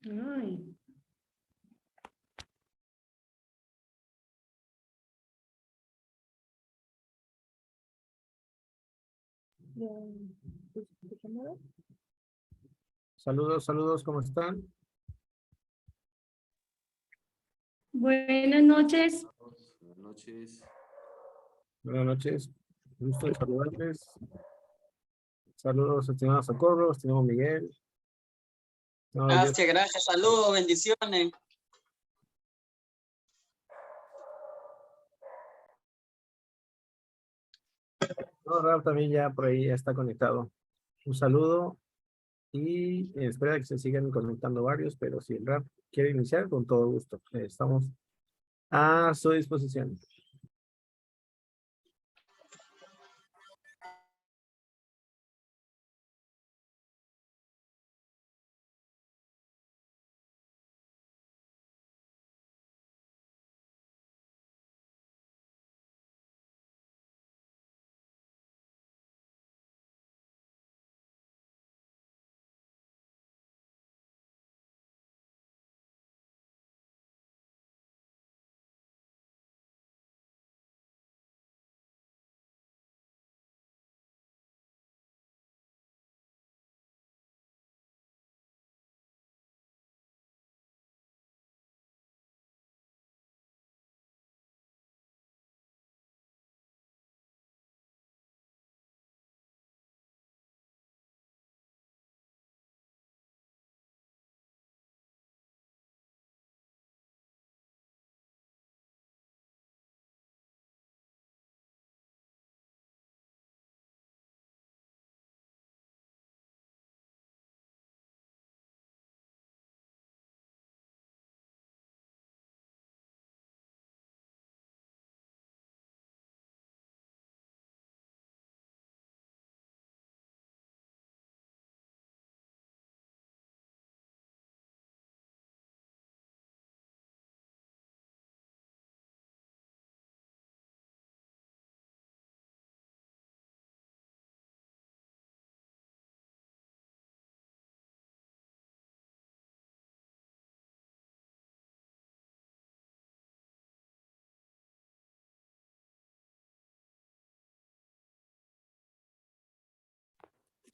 Ay. Saludos, saludos, ¿cómo están? Buenas noches. Buenas noches. Buenas noches. Gusto de saludarles. Saludos, estimado Socorro, estimado Miguel. No, Gracias, gracias. Saludos, bendiciones. Ralph también ya por ahí ya está conectado. Un saludo y espera que se sigan conectando varios, pero si el Ralph quiere iniciar, con todo gusto. Estamos a su disposición.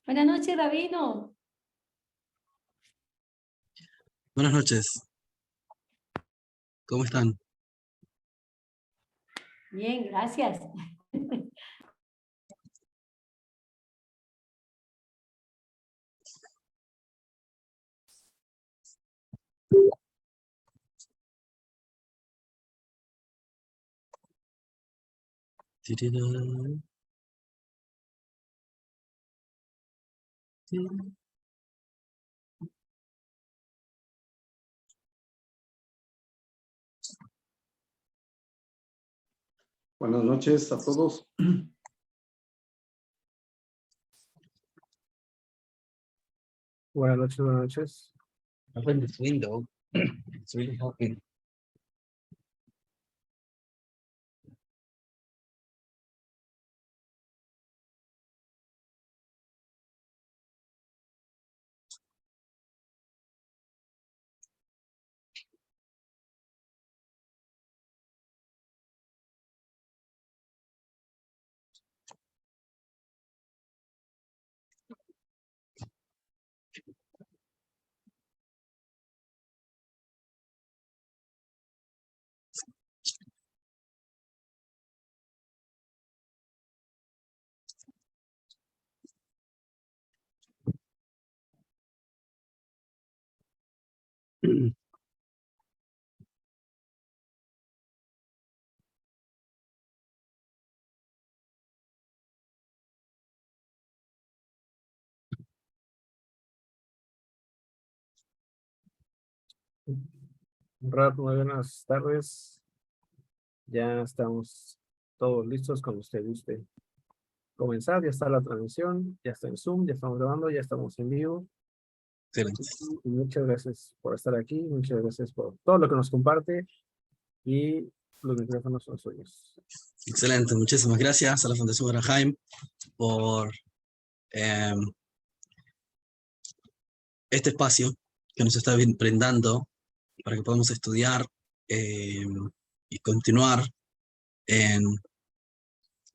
Buenas noches, Rabino. Buenas noches. ¿Cómo están? Bien, gracias. Tirirán. Buenas noches a todos. Buenas noches, buenas noches. Open this window. It's really helping. Ralph, muy buenas tardes. Ya estamos todos listos cuando usted guste comenzar. Ya está la transmisión, ya está en Zoom, ya estamos grabando, ya estamos en vivo. Excelente. Y muchas gracias por estar aquí, muchas gracias por todo lo que nos comparte y los micrófonos son suyos. Excelente. Muchísimas gracias a la Fundación Guggenheim por este espacio que nos está brindando para que podamos estudiar y continuar en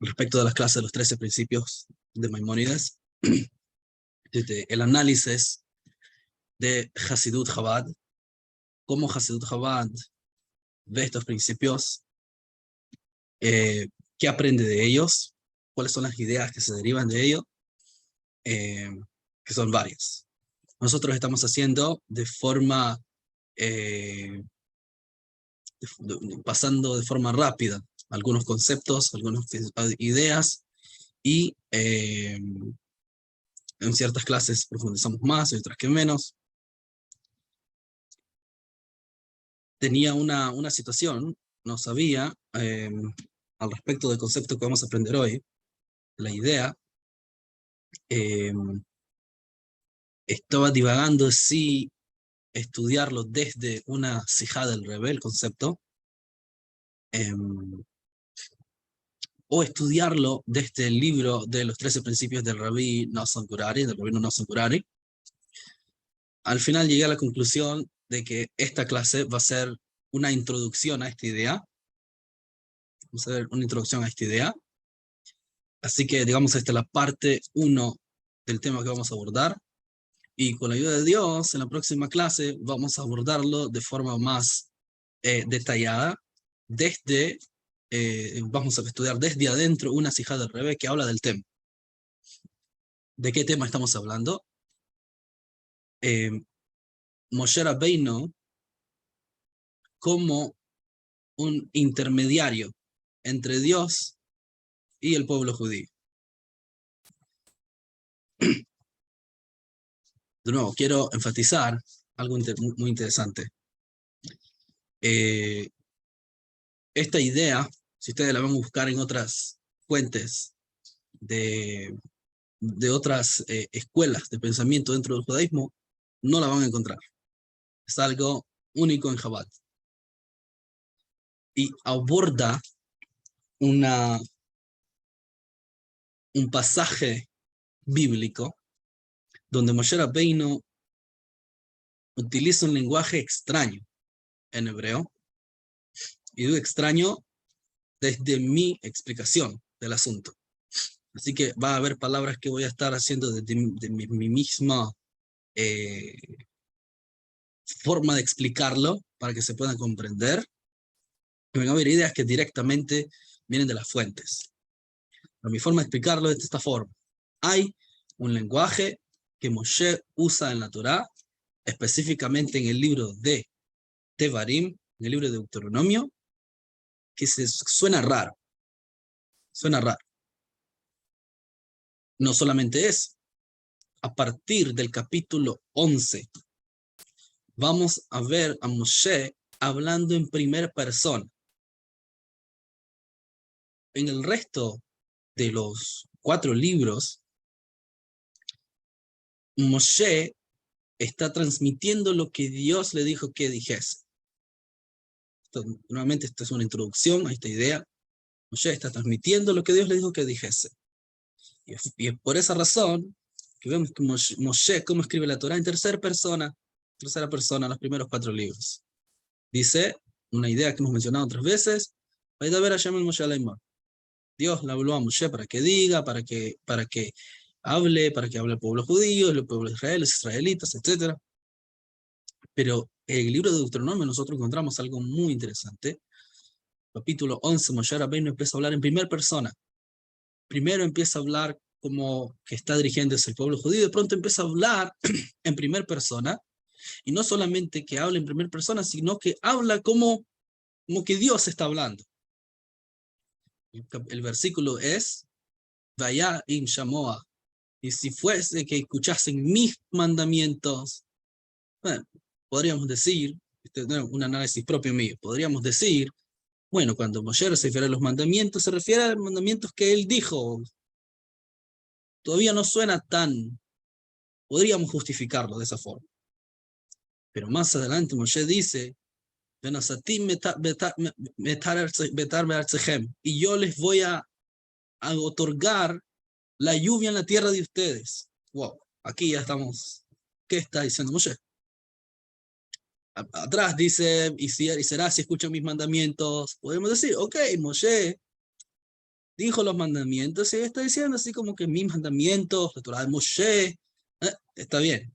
respecto de las clases de los 13 principios de Maimónides, desde el análisis de Hasidut Chabad, cómo Hasidut Chabad ve estos principios, qué aprende de ellos, cuáles son las ideas que se derivan de ello, que son varias. Nosotros estamos haciendo de forma, pasando de forma rápida algunos conceptos, algunas ideas, y en ciertas clases profundizamos más, en otras que menos. Tenía una situación, no sabía, al respecto del concepto que vamos a aprender hoy, la idea, estaba divagando si estudiarlo desde una sijá del Rebbe, el concepto, o estudiarlo desde el libro de los 13 principios del Rabbi Nosson Gurari, del rabino Nosson Gurari. Al final llegué a la conclusión de que esta clase va a ser una introducción a esta idea. Vamos a ver una introducción a esta idea. Así que, digamos, esta es la parte 1 del tema que vamos a abordar. Y con la ayuda de Dios, en la próxima clase vamos a abordarlo de forma más detallada, desde, vamos a estudiar desde adentro una sijá del Rebbe que habla del tema. ¿De qué tema estamos hablando? Moshe Rabbeinu como un intermediario entre Dios y el pueblo judío. De nuevo, quiero enfatizar algo muy interesante. Esta idea, si ustedes la van a buscar en otras fuentes de otras escuelas de pensamiento dentro del judaísmo, no la van a encontrar. Es algo único en Chabad. Y aborda un pasaje bíblico donde Moshe Rabbeinu utiliza un lenguaje extraño en hebreo, y digo extraño desde mi explicación del asunto. Así que va a haber palabras que voy a estar haciendo de mi misma forma de explicarlo para que se puedan comprender. Y van a haber ideas que directamente vienen de las fuentes. Pero mi forma de explicarlo es de esta forma. Hay un lenguaje que Moshe usa en la Torá, específicamente en el libro de Tevarim, en el libro de Deuteronomio, que suena raro. Suena raro. No solamente eso. A partir del capítulo 11, vamos a ver a Moshe hablando en primera persona. En el resto de los 4 libros, Moshe está transmitiendo lo que Dios le dijo que dijese. Nuevamente, esta es una introducción a esta idea. Moshe está transmitiendo lo que Dios le dijo que dijese. Y es por esa razón que vemos que Moshe, cómo escribe la Torá en tercera persona, los primeros 4 libros. Dice, una idea que hemos mencionado otras veces, Dios le habló a Moshe para que diga, para que hable al pueblo judío, el pueblo de Israel, los israelitas, etc. Pero en el libro de Deuteronomio nosotros encontramos algo muy interesante. Capítulo 11, Moshe Rabbeinu empieza a hablar en primera persona. Primero empieza a hablar como que está dirigiéndose al pueblo judío, de pronto empieza a hablar en primera persona, y no solamente que habla en primera persona, sino que habla como que Dios está hablando. El versículo es, Vaya im shamoa, y si fuese que escuchasen mis mandamientos, bueno, podríamos decir, este es un análisis propio mío, podríamos decir, bueno, cuando Moshe se refiere a los mandamientos, se refiere a los mandamientos que él dijo. Todavía no suena tan, podríamos justificarlo de esa forma. Pero más adelante Moshe dice, y yo les voy a otorgar la lluvia en la tierra de ustedes. Wow, aquí ya estamos. ¿Qué está diciendo Moshe? atrás dice, y será si escuchan mis mandamientos. Podemos decir, ok, Moshe dijo los mandamientos, y está diciendo así como que mis mandamientos, la Torah de Moshe, está bien.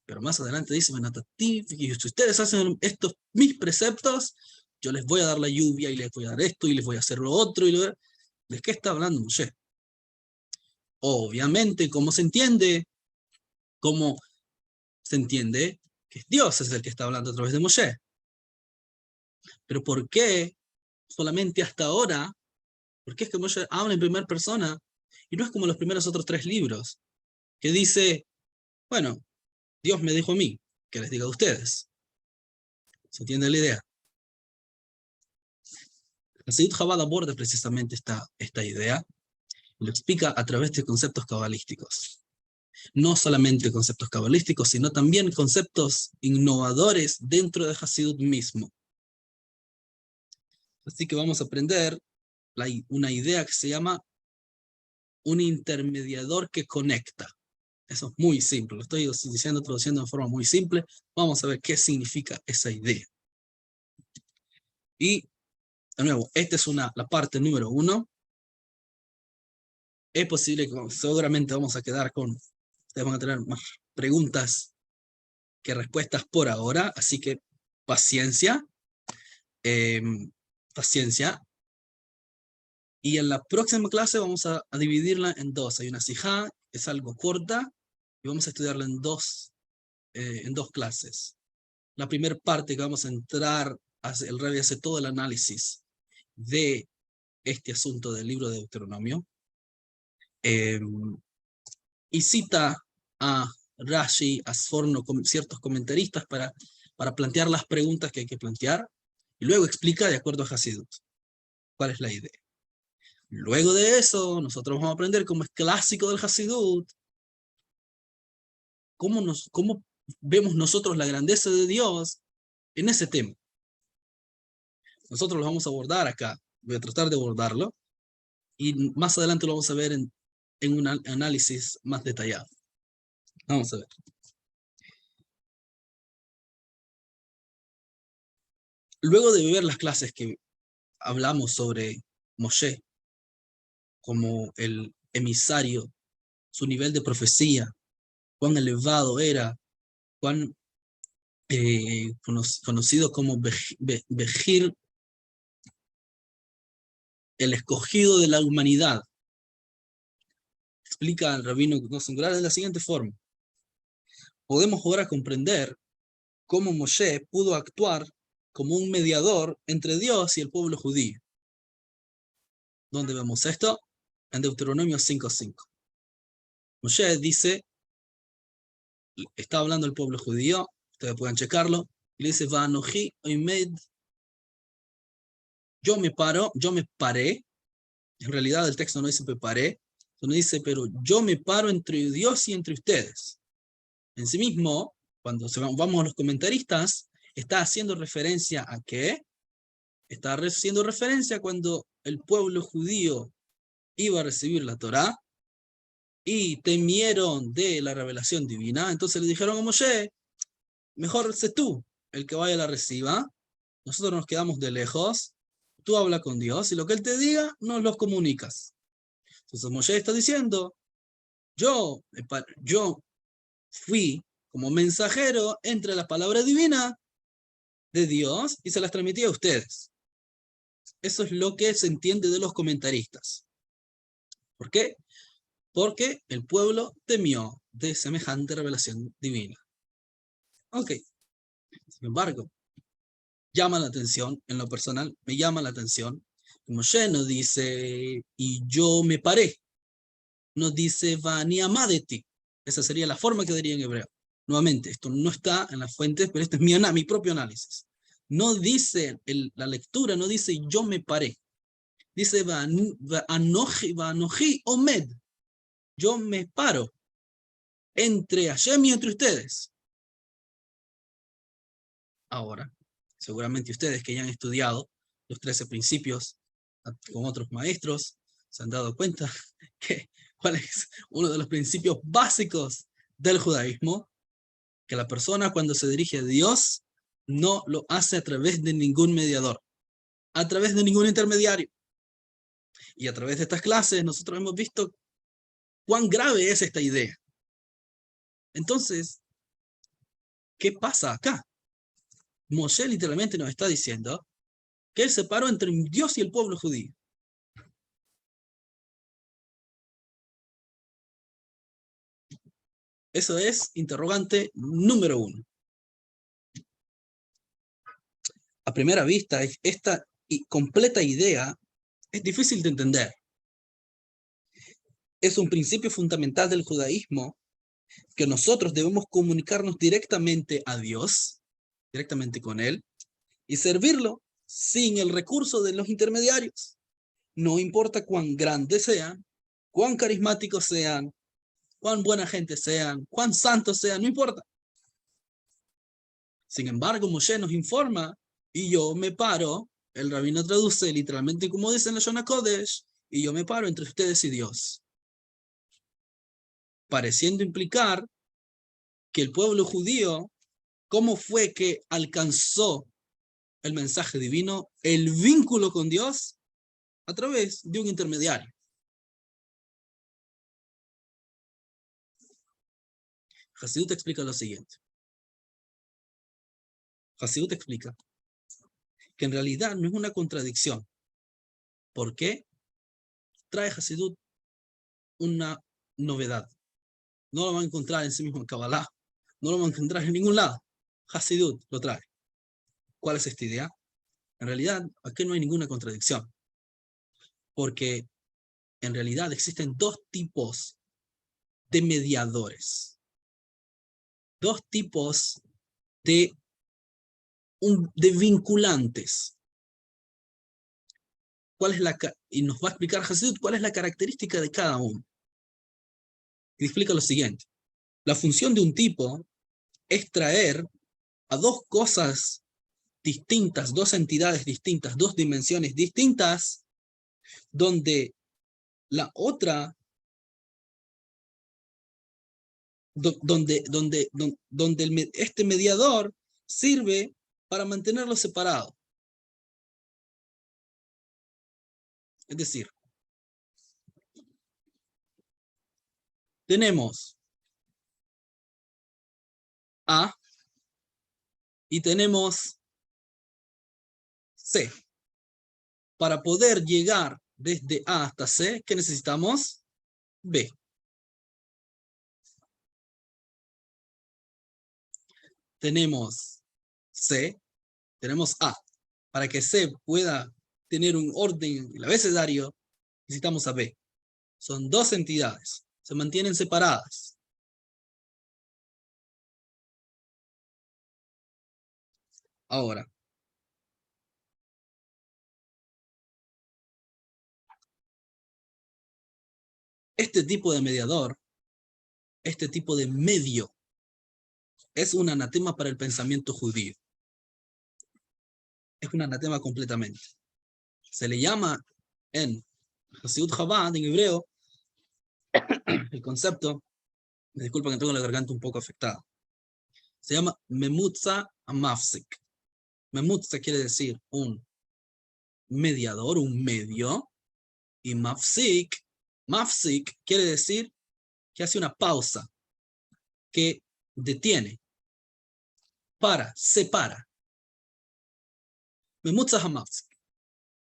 Pero más adelante dice, y si ustedes hacen estos mis preceptos, yo les voy a dar la lluvia, y les voy a dar esto, y les voy a hacer lo otro. ¿De qué está hablando Moshe? Obviamente, ¿cómo se entiende? ¿Cómo se entiende que Dios es el que está hablando a través de Moshe? Pero ¿por qué solamente hasta ahora? ¿Por qué es que Moshe habla en primera persona? Y no es como los primeros otros 3 libros, que dice, bueno, Dios me dijo a mí, que les diga a ustedes. ¿Se entiende la idea? Hasidut Chabad aborda precisamente esta idea, y lo explica a través de conceptos cabalísticos. No solamente conceptos cabalísticos, sino también conceptos innovadores dentro de Hasidut mismo. Así que vamos a aprender una idea que se llama un intermediador que conecta. Eso es muy simple, lo estoy traduciendo de forma muy simple. Vamos a ver qué significa esa idea. Y, de nuevo, esta es la parte número 1. Es posible que seguramente vamos a quedar ustedes van a tener más preguntas que respuestas por ahora, así que paciencia. Paciencia. Y en la próxima clase vamos a dividirla en 2. Hay una sijá, es algo corta, y vamos a estudiarla en dos clases. La primera parte que vamos a entrar, el Rabbi hace todo el análisis de este asunto del libro de Deuteronomio, y cita a Rashi, a Sforno, ciertos comentaristas para plantear las preguntas que hay que plantear, y luego explica de acuerdo a Hasidut cuál es la idea. Luego de eso, nosotros vamos a aprender, como es clásico del Hasidut, cómo vemos nosotros la grandeza de Dios en ese tema. Nosotros lo vamos a abordar acá. Voy a tratar de abordarlo. Y más adelante lo vamos a ver en un análisis más detallado. Vamos a ver. Luego de ver las clases que hablamos sobre Moshe como el emisario, su nivel de profecía, cuán elevado era, cuán conocido como Bejir, el escogido de la humanidad. Explica el rabino Nosson Gurary de la siguiente forma. Podemos ahora comprender cómo Moshe pudo actuar como un mediador entre Dios y el pueblo judío. ¿Dónde vemos esto? En Deuteronomio 5:5. Moshe dice, está hablando el pueblo judío, ustedes pueden checarlo, y le dice, Vanoji oimed, yo me paré. En realidad el texto no dice preparé, sino dice, pero yo me paro entre Dios y entre ustedes. En sí mismo, cuando vamos a los comentaristas, está haciendo referencia a ¿qué? Está haciendo referencia cuando el pueblo judío iba a recibir la Torá y temieron de la revelación divina. Entonces le dijeron a Moshe, mejor sé tú el que vaya a la reciba, nosotros nos quedamos de lejos, tú habla con Dios y lo que Él te diga, nos lo comunicas. Entonces Moshe está diciendo, yo fui como mensajero entre la palabra divina de Dios y se las transmití a ustedes. Eso es lo que se entiende de los comentaristas. ¿Por qué? Porque el pueblo temió de semejante revelación divina. Ok. Sin embargo, llama la atención, en lo personal, me llama la atención, Moshe no dice, y yo me paré. No dice, Vani amadeti. Esa sería la forma que diría en hebreo. Nuevamente, esto no está en las fuentes, pero este es mi propio análisis. No dice, la lectura no dice, yo me paré. Dice, Vanoji omed. Yo me paro entre Hashem y entre ustedes. Ahora, seguramente ustedes que ya han estudiado los 13 principios con otros maestros, se han dado cuenta que cuál es uno de los principios básicos del judaísmo, que la persona cuando se dirige a Dios no lo hace a través de ningún mediador, a través de ningún intermediario. Y a través de estas clases nosotros hemos visto cuán grave es esta idea. Entonces, ¿qué pasa acá? Moshe literalmente nos está diciendo que él separó entre Dios y el pueblo judío. Eso es interrogante número 1. A primera vista, esta completa idea es difícil de entender. Es un principio fundamental del judaísmo que nosotros debemos comunicarnos directamente a Dios, directamente con Él, y servirlo sin el recurso de los intermediarios. No importa cuán grandes sean, cuán carismáticos sean, cuán buena gente sean, cuán santos sean, no importa. Sin embargo, Moshe nos informa, y yo me paro, el rabino traduce literalmente como dice en la Shona Kodesh, y yo me paro entre ustedes y Dios. Pareciendo implicar que el pueblo judío, ¿cómo fue que alcanzó el mensaje divino, el vínculo con Dios? A través de un intermediario. Hasidut explica lo siguiente. Hasidut explica que en realidad no es una contradicción. ¿Por qué? Trae Hasidut una novedad. No lo van a encontrar en sí mismo en Kabbalah. No lo van a encontrar en ningún lado. Hasidut lo trae. ¿Cuál es esta idea? En realidad, aquí no hay ninguna contradicción. Porque en realidad existen dos tipos de mediadores. Dos tipos de vinculantes. Y nos va a explicar Hasidut cuál es la característica de cada uno. Y explica lo siguiente. La función de un tipo es traer a dos cosas distintas, dos entidades distintas, dos dimensiones distintas, donde la otra, este mediador sirve para mantenerlo separado. Es decir, tenemos A y tenemos C. Para poder llegar desde A hasta C, ¿qué necesitamos? B. Tenemos C, tenemos A. Para que C pueda tener un orden en el abecedario, necesitamos a B. Son dos entidades, se mantienen separadas. Ahora, este tipo de mediador, este tipo de medio, es un anatema para el pensamiento judío. Es un anatema completamente. Se le llama en Hasidut Chabad, en hebreo, el concepto, me disculpa que tengo la garganta un poco afectada, se llama Memutza Mafsik. Memutza quiere decir un mediador, un medio, y Mafsik quiere decir que hace una pausa, que detiene, separa. Memutza Hamafsik.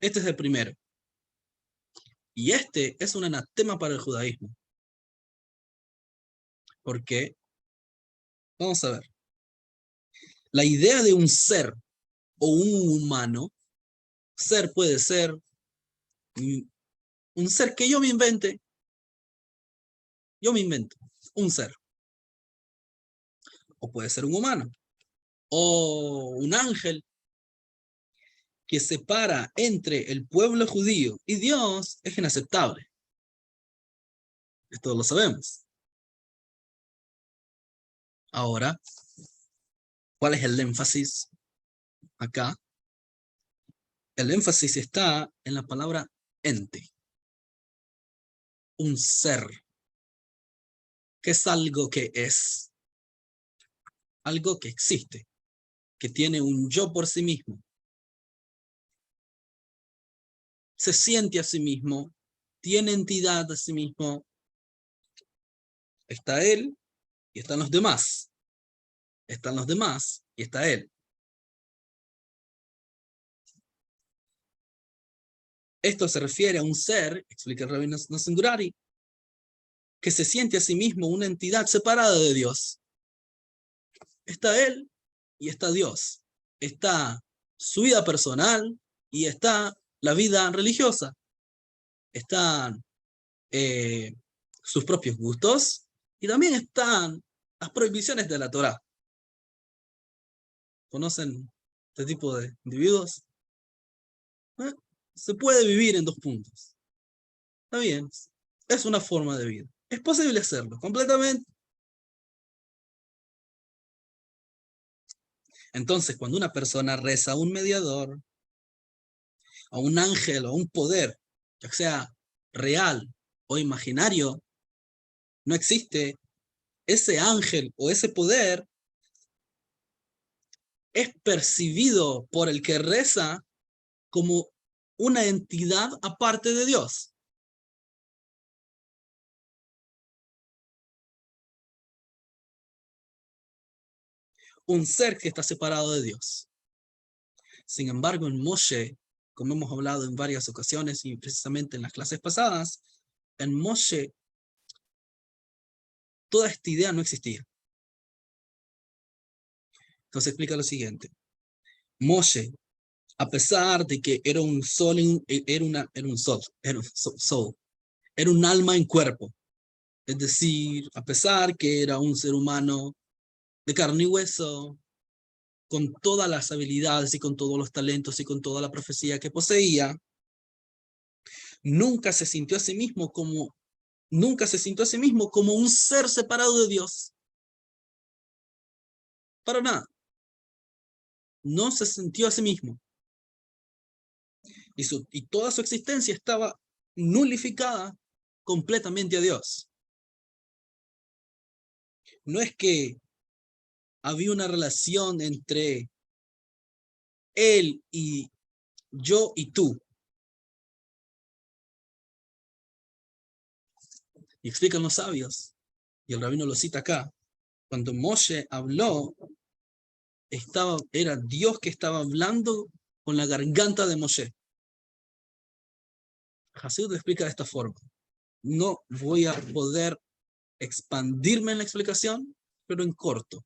Este es el primero. Y este es un anatema para el judaísmo. Porque, vamos a ver, la idea de un ser o un humano, ser puede ser un ser que yo me invente. Yo me invento un ser. O puede ser un humano. O un ángel que separa entre el pueblo judío y Dios es inaceptable. Esto lo sabemos. Ahora, ¿cuál es el énfasis acá? El énfasis está en la palabra ente. Un ser. ¿Qué es algo que es? Algo que existe, que tiene un yo por sí mismo. Se siente a sí mismo, tiene entidad a sí mismo. Está él y están los demás. Están los demás y está él. Esto se refiere a un ser, explica el Rabbi Nosson Gurary, que se siente a sí mismo una entidad separada de Dios. Está él y está Dios. Está su vida personal y está la vida religiosa. Están sus propios gustos y también están las prohibiciones de la Torá. ¿Conocen este tipo de individuos? Se puede vivir en dos puntos. Está bien, es una forma de vida. Es posible hacerlo completamente. Entonces, cuando una persona reza a un mediador, a un ángel o a un poder, ya sea real o imaginario, no existe ese ángel o ese poder, es percibido por el que reza como una entidad aparte de Dios. Un ser que está separado de Dios. Sin embargo, en Moshe, como hemos hablado en varias ocasiones y precisamente en las clases pasadas, en Moshe toda esta idea no existía. Entonces explica lo siguiente. Moshe, a pesar de que era un sol, era un alma en cuerpo. Es decir, a pesar que era un ser humano de carne y hueso, con todas las habilidades y con todos los talentos y con toda la profecía que poseía, nunca se sintió a sí mismo como un ser separado de Dios. Para nada. No se sintió a sí mismo. Y toda su existencia estaba nulificada completamente a Dios. No es que había una relación entre él y yo y tú. Y explican los sabios, y el rabino lo cita acá, cuando Moshe habló, era Dios que estaba hablando con la garganta de Moshe. Hasid lo explica de esta forma. No voy a poder expandirme en la explicación, pero en corto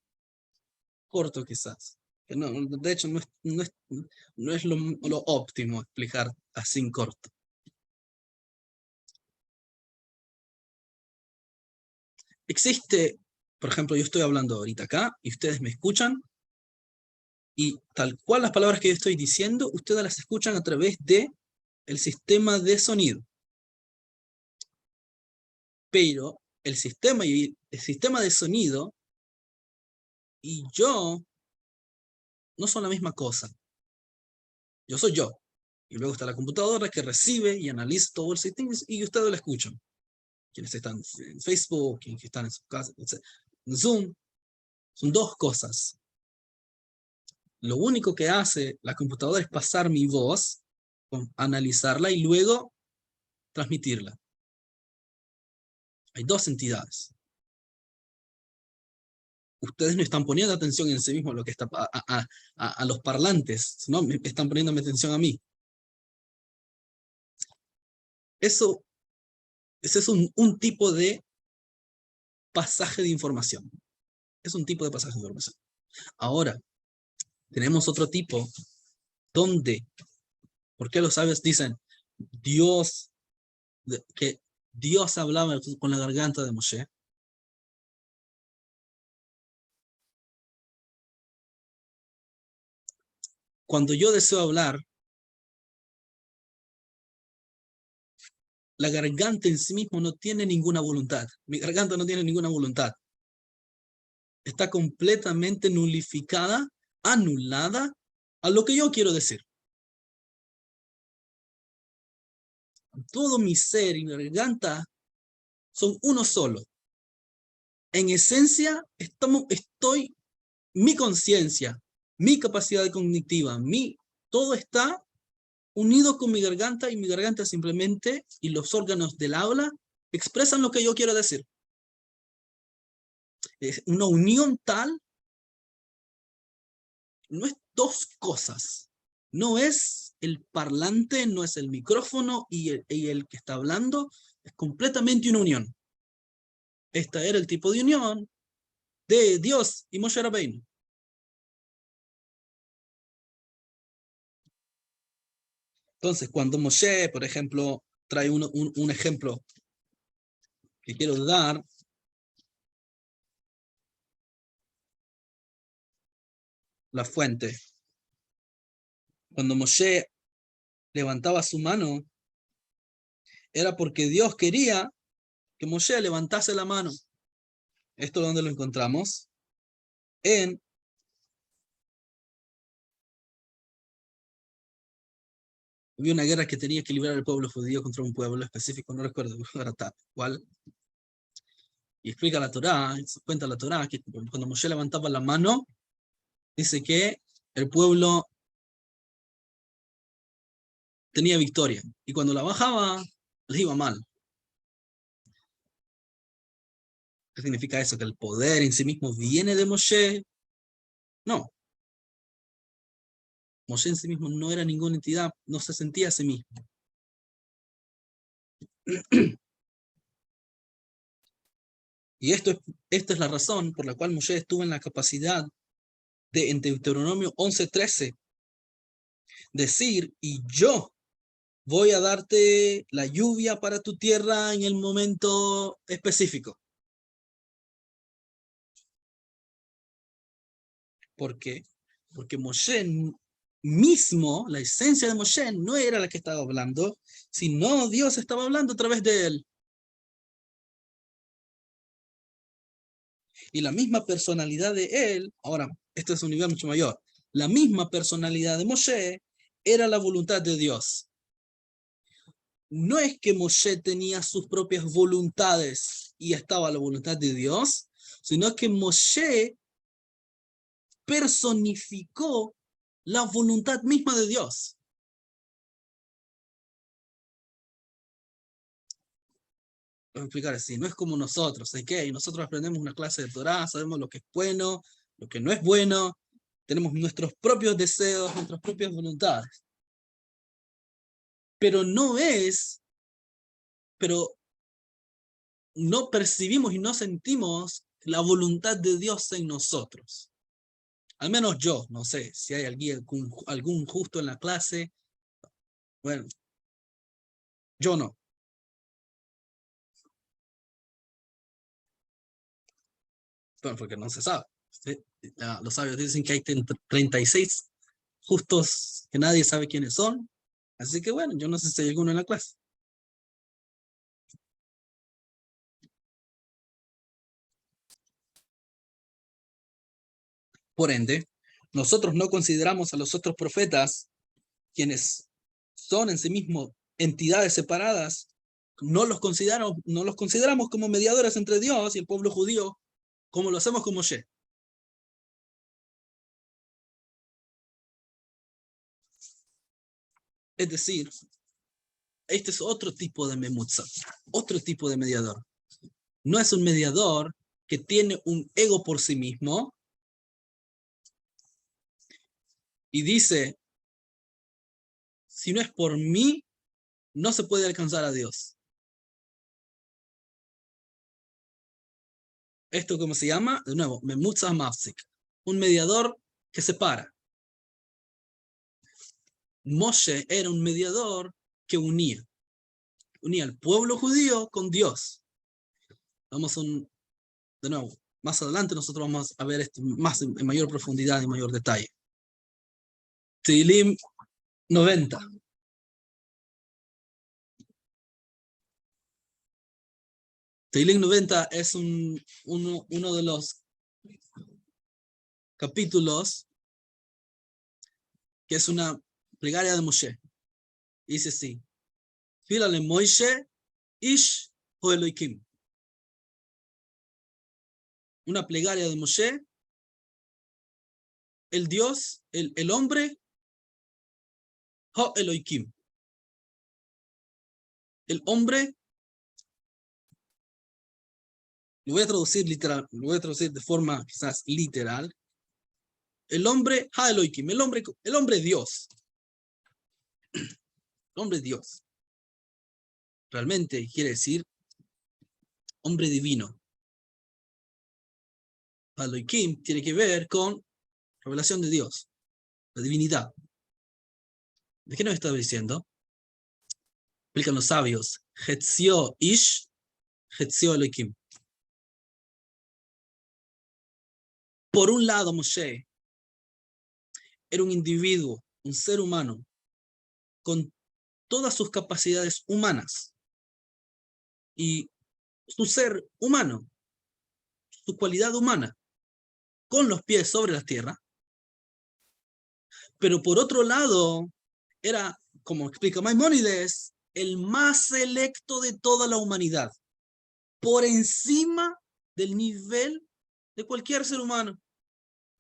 quizás. No, de hecho, no es lo óptimo explicar así en corto. Existe, por ejemplo, yo estoy hablando ahorita acá y ustedes me escuchan y tal cual las palabras que yo estoy diciendo, ustedes las escuchan a través de el sistema de sonido. Pero el sistema de sonido y yo no son la misma cosa. Yo soy yo. Y luego está la computadora que recibe y analiza todo el sistema y ustedes lo escuchan. Quienes están en Facebook, quienes están en su casa, en Zoom. Son dos cosas. Lo único que hace la computadora es pasar mi voz, analizarla y luego transmitirla. Hay dos entidades. Ustedes no están poniendo atención en sí mismos lo que está a los parlantes, ¿no? Me están poniendo atención a mí. Ese es un tipo de pasaje de información. Es un tipo de pasaje de información. Ahora, tenemos otro tipo donde, ¿por qué los sabios dicen que Dios hablaba con la garganta de Moshe? Cuando yo deseo hablar, la garganta en sí mismo no tiene ninguna voluntad. Mi garganta no tiene ninguna voluntad. Está completamente nulificada, anulada a lo que yo quiero decir. Todo mi ser y mi garganta son uno solo. En esencia, mi conciencia mi capacidad cognitiva, todo está unido con mi garganta, y mi garganta simplemente, y los órganos del habla, expresan lo que yo quiero decir. Es una unión tal, no es dos cosas. No es el parlante, no es el micrófono y el que está hablando, es completamente una unión. Este era el tipo de unión de Dios y Moshe Rabbeinu. Entonces, cuando Moshe, por ejemplo, trae un ejemplo que quiero dar, la fuente. Cuando Moshe levantaba su mano, era porque Dios quería que Moshe levantase la mano. ¿Esto dónde lo encontramos? Había una guerra que tenía que librar al pueblo judío contra un pueblo específico, no recuerdo cuál. Y explica la Torá, cuenta la Torá, que cuando Moshe levantaba la mano, dice que el pueblo tenía victoria. Y cuando la bajaba, les iba mal. ¿Qué significa eso? ¿Que el poder en sí mismo viene de Moshe? No. Moshe en sí mismo no era ninguna entidad, no se sentía a sí mismo. Y esta es la razón por la cual Moshe estuvo en la capacidad de, en Deuteronomio 11:13, decir, y yo voy a darte la lluvia para tu tierra en el momento específico. ¿Por qué? Porque Moshe mismo, la esencia de Moshe no era la que estaba hablando, sino Dios estaba hablando a través de él. Y la misma personalidad de él, ahora, esto es un nivel mucho mayor, la misma personalidad de Moshe era la voluntad de Dios. No es que Moshe tenía sus propias voluntades y estaba la voluntad de Dios, sino que Moshe personificó la voluntad misma de Dios. Voy a explicar así, no es como nosotros, ¿ok? Nosotros aprendemos una clase de Torá, sabemos lo que es bueno, lo que no es bueno, tenemos nuestros propios deseos, nuestras propias voluntades. Pero no percibimos y no sentimos la voluntad de Dios en nosotros. Al menos yo, no sé, si hay algún justo en la clase, bueno, yo no. Bueno, porque no se sabe. ¿Sí? Los sabios dicen que hay 36 justos que nadie sabe quiénes son. Así que bueno, yo no sé si hay alguno en la clase. Por ende, nosotros no consideramos a los otros profetas, quienes son en sí mismos entidades separadas, no los consideramos como mediadores entre Dios y el pueblo judío, como lo hacemos con Moshe. Es decir, este es otro tipo de memutza, otro tipo de mediador. No es un mediador que tiene un ego por sí mismo y dice, si no es por mí, no se puede alcanzar a Dios. Esto, ¿cómo se llama? De nuevo, memutza mafsik, un mediador que separa. Moshe era un mediador que unía al pueblo judío con Dios. De nuevo, más adelante nosotros vamos a ver esto más en mayor profundidad y mayor detalle. Tehilim 90. Tehilim 90 es uno de los capítulos que es una plegaria de Moshe. Dice así: Fílale Moshe, Ish o Elohim. Una plegaria de Moshe el Dios, el hombre, Ha Elohim. El hombre, lo voy a traducir literal, lo voy a traducir de forma quizás literal. El hombre, Ha Elohim, el hombre Dios. El hombre Dios. Realmente quiere decir hombre divino. Ha Elohim tiene que ver con revelación de Dios, la divinidad. ¿De qué nos está diciendo? Explican los sabios. Hetzio Ish, Hetzio Elohim. Por un lado, Moshe era un individuo, un ser humano, con todas sus capacidades humanas. Y su ser humano, su cualidad humana, con los pies sobre la tierra. Pero por otro lado, era, como explica Maimónides, el más selecto de toda la humanidad, por encima del nivel de cualquier ser humano,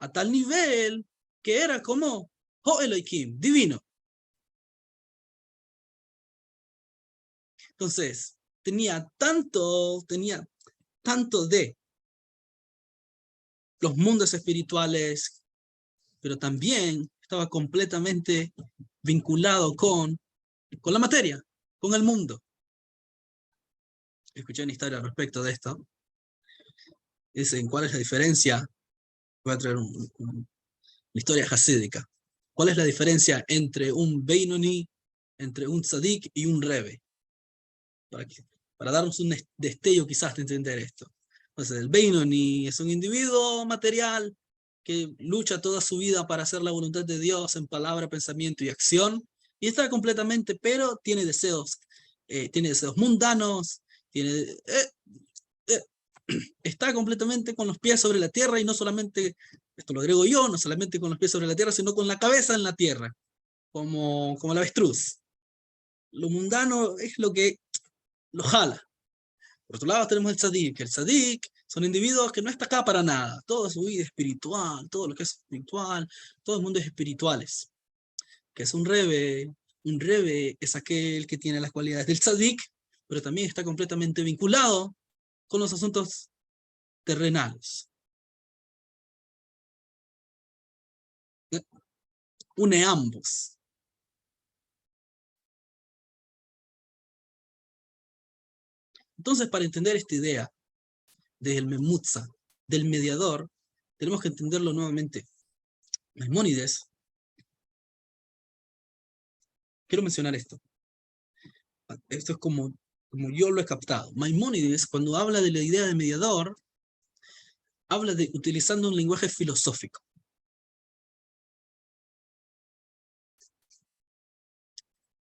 a tal nivel que era como Ho Elohim, divino. Entonces, tenía tanto de los mundos espirituales, pero también estaba completamente vinculado con la materia, con el mundo. Escuché una historia al respecto de esto. Dicen, ¿cuál es la diferencia? Voy a traer una historia hasídica. ¿Cuál es la diferencia entre un Beinoni, entre un Tzadik y un Rebe? Para darnos un destello quizás de entender esto. Entonces, el Beinoni es un individuo material que lucha toda su vida para hacer la voluntad de Dios en palabra, pensamiento y acción, y está completamente, pero tiene deseos mundanos, está completamente con los pies sobre la tierra, y no solamente, esto lo agrego yo, no solamente con los pies sobre la tierra, sino con la cabeza en la tierra, como el avestruz. Lo mundano es lo que lo jala. Por otro lado tenemos el tzadik. El tzadik son individuos que no está acá para nada. Toda su vida espiritual, todo lo que es espiritual, todo el mundo es espirituales. Que es un rebe. Un rebe es aquel que tiene las cualidades del tzadik, pero también está completamente vinculado con los asuntos terrenales. Une ambos. Entonces, para entender esta idea del memutza, del mediador, tenemos que entenderlo nuevamente. Maimónides, quiero mencionar esto. Esto es como yo lo he captado. Maimónides, cuando habla de la idea de mediador, habla de utilizando un lenguaje filosófico.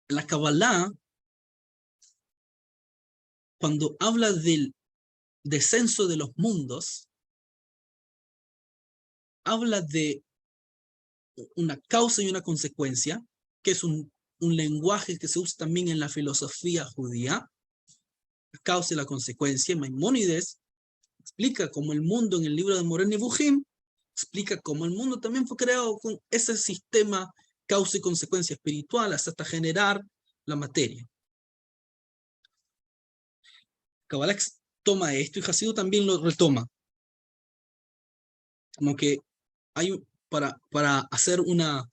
La Kabbalah, cuando habla del descenso de los mundos, habla de una causa y una consecuencia, que es un lenguaje que se usa también en la filosofía judía, la causa y la consecuencia. Maimónides explica cómo el mundo en el libro de Moreh Nevuchim, explica cómo el mundo también fue creado con ese sistema causa y consecuencia espiritual hasta generar la materia. Kabbalah toma esto y Hasidut también lo retoma. Como que hay para hacer un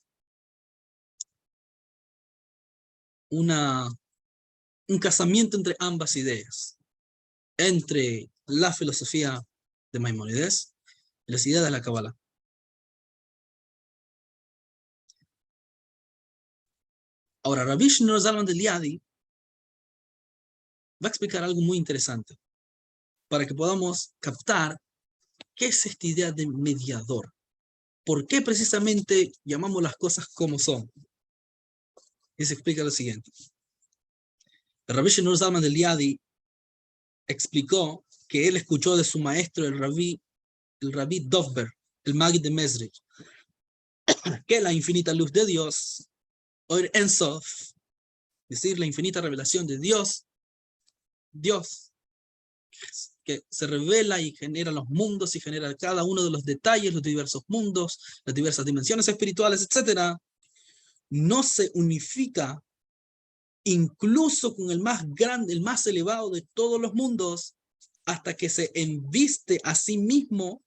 casamiento entre ambas ideas, entre la filosofía de Maimónides y las ideas de la Kabbalah. Ahora, Rabbi Shneur Zalman de Liadi va a explicar algo muy interesante para que podamos captar qué es esta idea de mediador. ¿Por qué precisamente llamamos las cosas como son? Y se explica lo siguiente. El Rabbi Shneur Zalman de Liadi explicó que él escuchó de su maestro, el Rabbi Dovber, el Magid de Mezrich, que la infinita luz de Dios, Or En Sof, es decir, la infinita revelación de Dios, que se revela y genera los mundos y genera cada uno de los detalles, los diversos mundos, las diversas dimensiones espirituales, etc., no se unifica incluso con el más grande, el más elevado de todos los mundos, hasta que se enviste a sí mismo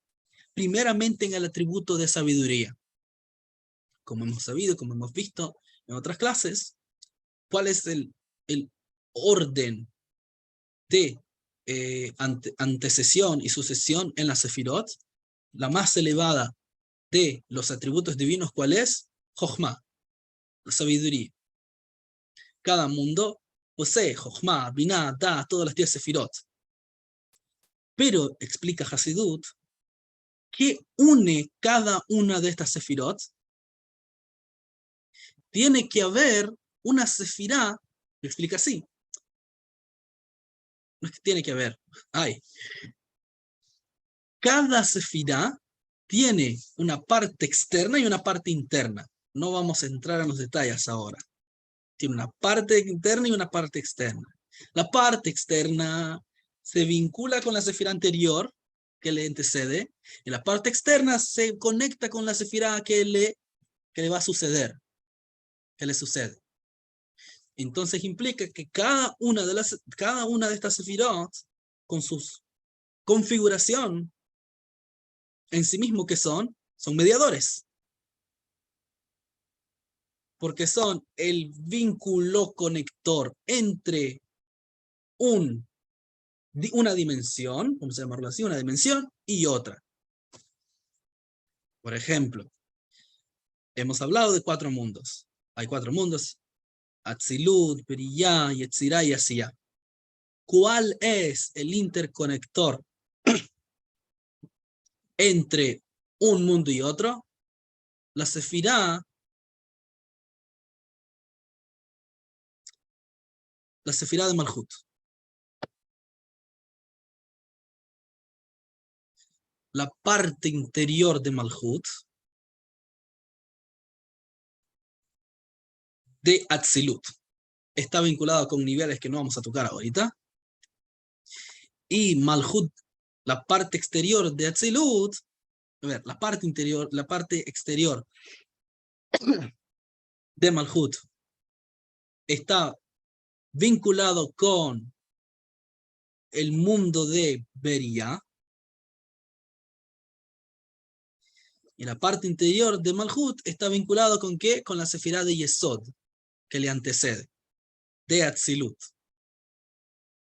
primeramente en el atributo de sabiduría. Como hemos sabido, como hemos visto en otras clases, ¿cuál es el orden de antecesión y sucesión en la Sefirot? La más elevada de los atributos divinos, ¿cuál es? Jochma, la sabiduría. Cada mundo posee Jochma, Binah, Da, todas las 10 Sefirot. Pero, explica Hasidut, ¿qué une cada una de estas Sefirot? Tiene que haber una Sefirá, lo explica así. No es que tiene que haber, hay. Cada Sefirá tiene una parte externa y una parte interna. No vamos a entrar en los detalles ahora. Tiene una parte interna y una parte externa. La parte externa se vincula con la Sefirá anterior que le antecede, y la parte externa se conecta con la Sefirá que le va a suceder, que le sucede. Entonces implica que cada una de estas Sefirot, con su configuración en sí mismo que son mediadores. Porque son el vínculo conector entre una dimensión, vamos a llamarlo así, una dimensión y otra. Por ejemplo, hemos hablado de 4 mundos. Hay 4 mundos: Atzilut, Beriyá, Yetzirá y Asiyá. ¿Cuál es el interconector entre un mundo y otro? La Sefirá de Malhut. La parte interior de Malhut, de Atzilut, está vinculada con niveles que no vamos a tocar ahorita. Y Malhut, la parte exterior de Atzilut, a ver, la parte exterior de Malhut está vinculado con el mundo de Beriyá. Y la parte interior de Malhut está vinculado ¿con qué? Con la Sefirá de Yesod, que le antecede, de Atzilut.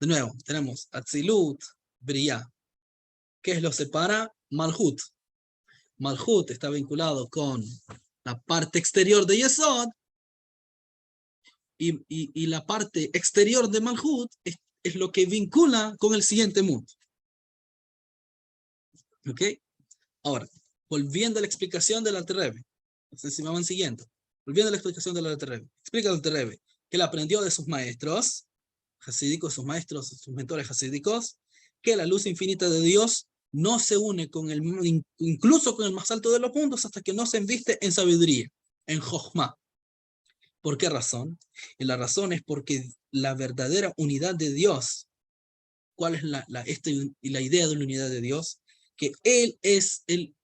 De nuevo, tenemos Atzilut, Beriyá. ¿Qué lo separa? Malhut. Malhut está vinculado con la parte exterior de Yesod, y la parte exterior de Malhut es lo que vincula con el siguiente mundo. ¿Ok? Ahora, volviendo a la explicación del Alter Rebbe. No sé si me van siguiendo. Volviendo a la explicación del Alter Rebbe. Explica el Alter Rebbe que él aprendió de sus maestros hasídicos, sus maestros, sus mentores hasídicos, que la luz infinita de Dios no se une incluso con el más alto de los mundos hasta que no se enviste en sabiduría, en Jochma. ¿Por qué razón? Y la razón es porque la verdadera unidad de Dios, ¿cuál es la idea de la unidad de Dios? Que Él es el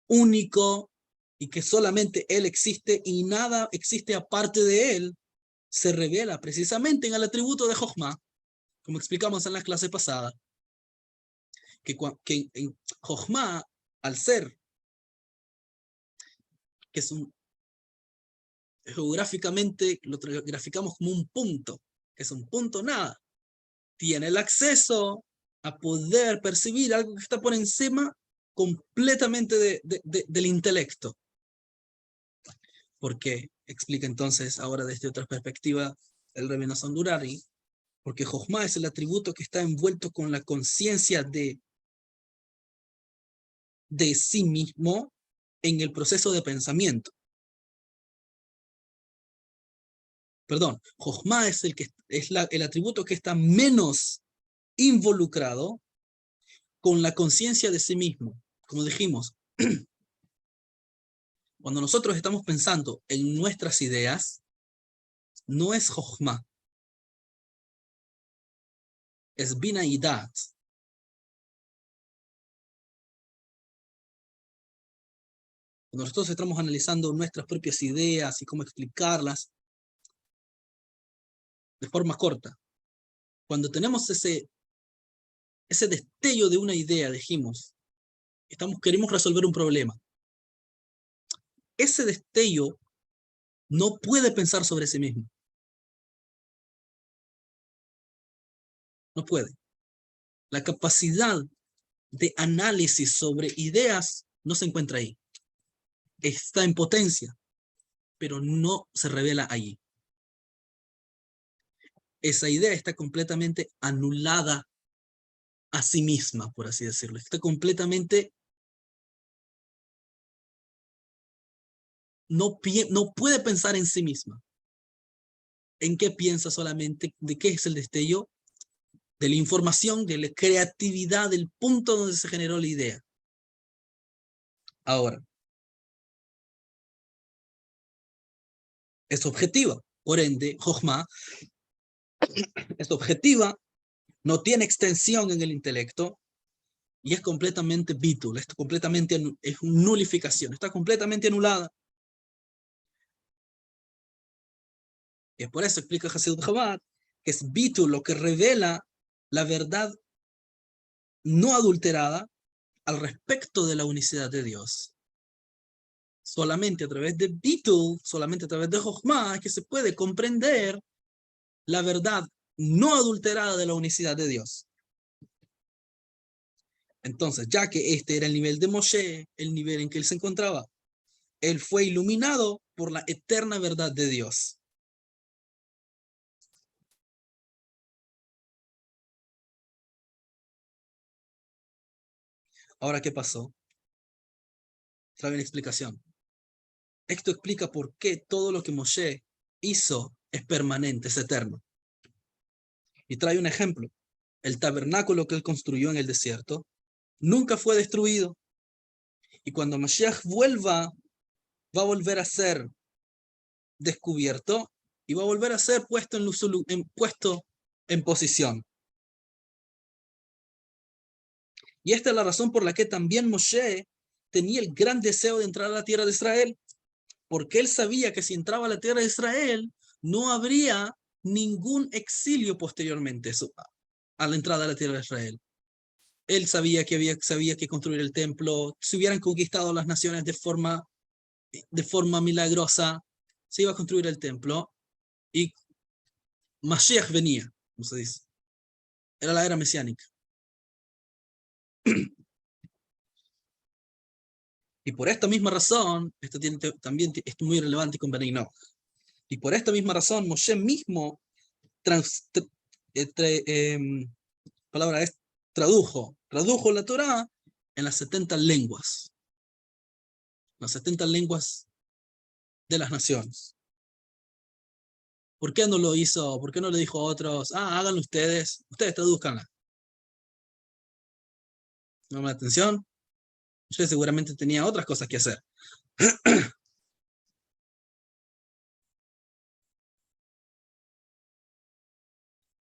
único y que solamente Él existe y nada existe aparte de Él, se revela precisamente en el atributo de Jochma, como explicamos en la clase pasada, que en Jochma, al ser, que es geográficamente lo graficamos como un punto, que es un punto nada, tiene el acceso a poder percibir algo que está por encima completamente del intelecto. ¿Por qué? Explica entonces ahora desde otra perspectiva el Rebbe Nosson Durari, porque Jochma es el atributo que está envuelto con la conciencia de sí mismo en el proceso de pensamiento. Perdón, Jochma es el atributo que está menos involucrado con la conciencia de sí mismo. Como dijimos, cuando nosotros estamos pensando en nuestras ideas, no es Jochma, es Bina y Dat. Cuando nosotros estamos analizando nuestras propias ideas y cómo explicarlas de forma corta, cuando tenemos ese destello de una idea, dijimos, queremos resolver un problema. Ese destello no puede pensar sobre sí mismo. No puede. La capacidad de análisis sobre ideas no se encuentra ahí. Está en potencia, pero no se revela allí. Esa idea está completamente anulada a sí misma, por así decirlo. Está completamente... No puede pensar en sí misma. ¿En qué piensa solamente? ¿De qué es el destello? De la información, de la creatividad, del punto donde se generó la idea. Ahora, es objetiva. Por ende, Jochma es objetiva, no tiene extensión en el intelecto y es completamente bitul, es nulificación, está completamente anulada. Y es por eso explica Hasidut Chabad que es bitul lo que revela la verdad no adulterada al respecto de la unicidad de Dios. Solamente a través de bitul, solamente a través de Jochma, es que se puede comprender la verdad no adulterada de la unicidad de Dios. Entonces, ya que este era el nivel de Moshe, el nivel en que él se encontraba, él fue iluminado por la eterna verdad de Dios. Ahora, ¿qué pasó? Trae una explicación. Esto explica por qué todo lo que Moshe hizo es permanente, es eterno. Y trae un ejemplo. El tabernáculo que él construyó en el desierto nunca fue destruido. Y cuando Mashiach vuelva, va a volver a ser descubierto y va a volver a ser puesto en posición. Y esta es la razón por la que también Moshe tenía el gran deseo de entrar a la tierra de Israel, porque él sabía que si entraba a la tierra de Israel, no habría ningún exilio posteriormente a la entrada a la tierra de Israel. Él sabía que había que construir el templo, se hubieran conquistado las naciones de forma milagrosa, se iba a construir el templo, y Mashiach venía, como se dice. Era la era mesiánica. Y por esta misma razón, esto también es muy relevante con Benay Noach. Y por esta misma razón, Moshe mismo tradujo la Torá en las 70 lenguas. Las 70 lenguas de las naciones. ¿Por qué no lo hizo? ¿Por qué no le dijo a otros, háganlo ustedes traduzcanla? ¿No me da atención? Yo seguramente tenía otras cosas que hacer.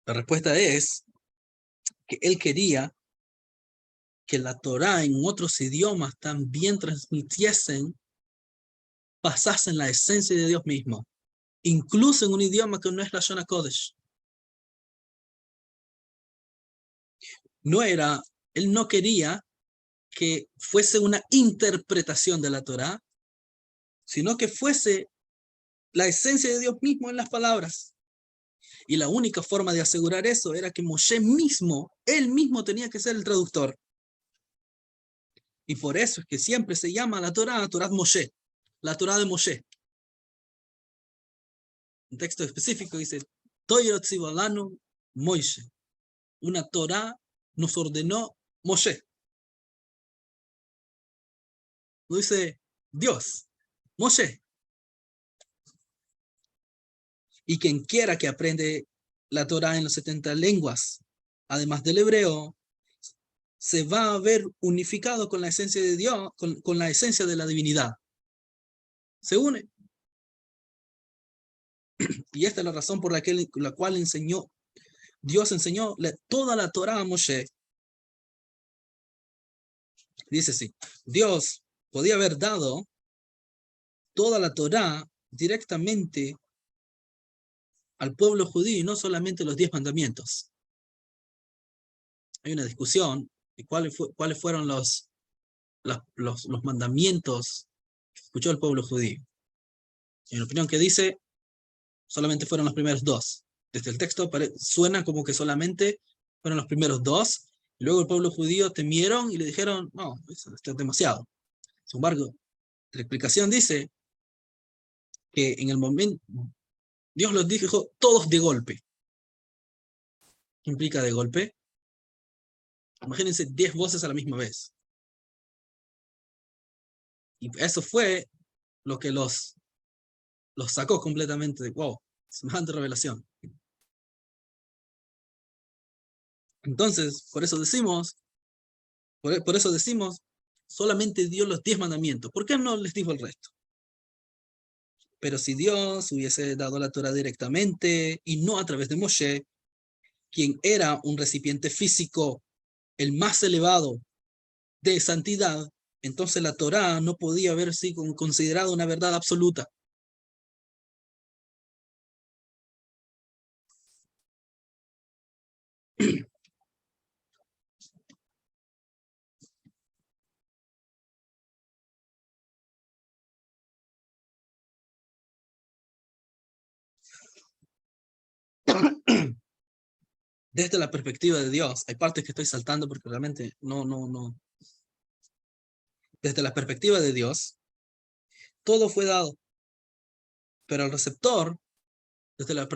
La respuesta es que él quería que la Torá en otros idiomas también pasasen la esencia de Dios mismo, incluso en un idioma que no es la Lashon HaKodesh. Él no quería que fuese una interpretación de la Torá, sino que fuese la esencia de Dios mismo en las palabras. Y la única forma de asegurar eso era que Moshe mismo, él mismo tenía que ser el traductor. Y por eso es que siempre se llama la Torá Moshe, la Torá de Moshe. Un texto específico dice, Toirot Tzivalanu Moshe. Una Torá nos ordenó Moshe. No dice Dios, Moshe. Y quien quiera que aprende la Torá en las 70 lenguas, además del hebreo, se va a ver unificado con la esencia de Dios, con la esencia de la divinidad. Se une. Y esta es la razón por la cual Dios enseñó toda la Torá a Moshe. Dice así, Dios podía haber dado toda la Torá directamente al pueblo judío y no solamente los 10 mandamientos. Hay una discusión de cuáles fueron los mandamientos que escuchó el pueblo judío. Hay una opinión que dice solamente fueron los primeros 2. Desde el texto suena como que solamente fueron los primeros 2. Y luego el pueblo judío temieron y le dijeron, no, esto es demasiado. Sin embargo, la explicación dice que en el momento Dios los dijo todos de golpe. ¿Qué implica de golpe? Imagínense 10 voces a la misma vez. Y eso fue lo que los sacó completamente de, wow, semejante revelación. Entonces, por eso decimos, solamente dio los 10 mandamientos. ¿Por qué no les dijo el resto? Pero si Dios hubiese dado la Torá directamente y no a través de Moshe, quien era un recipiente físico, el más elevado de santidad, entonces la Torá no podía haber sido considerada una verdad absoluta. Desde la perspectiva de Dios, hay partes que estoy saltando porque realmente no. Desde la perspectiva de Dios, todo fue dado, pero el receptor, desde la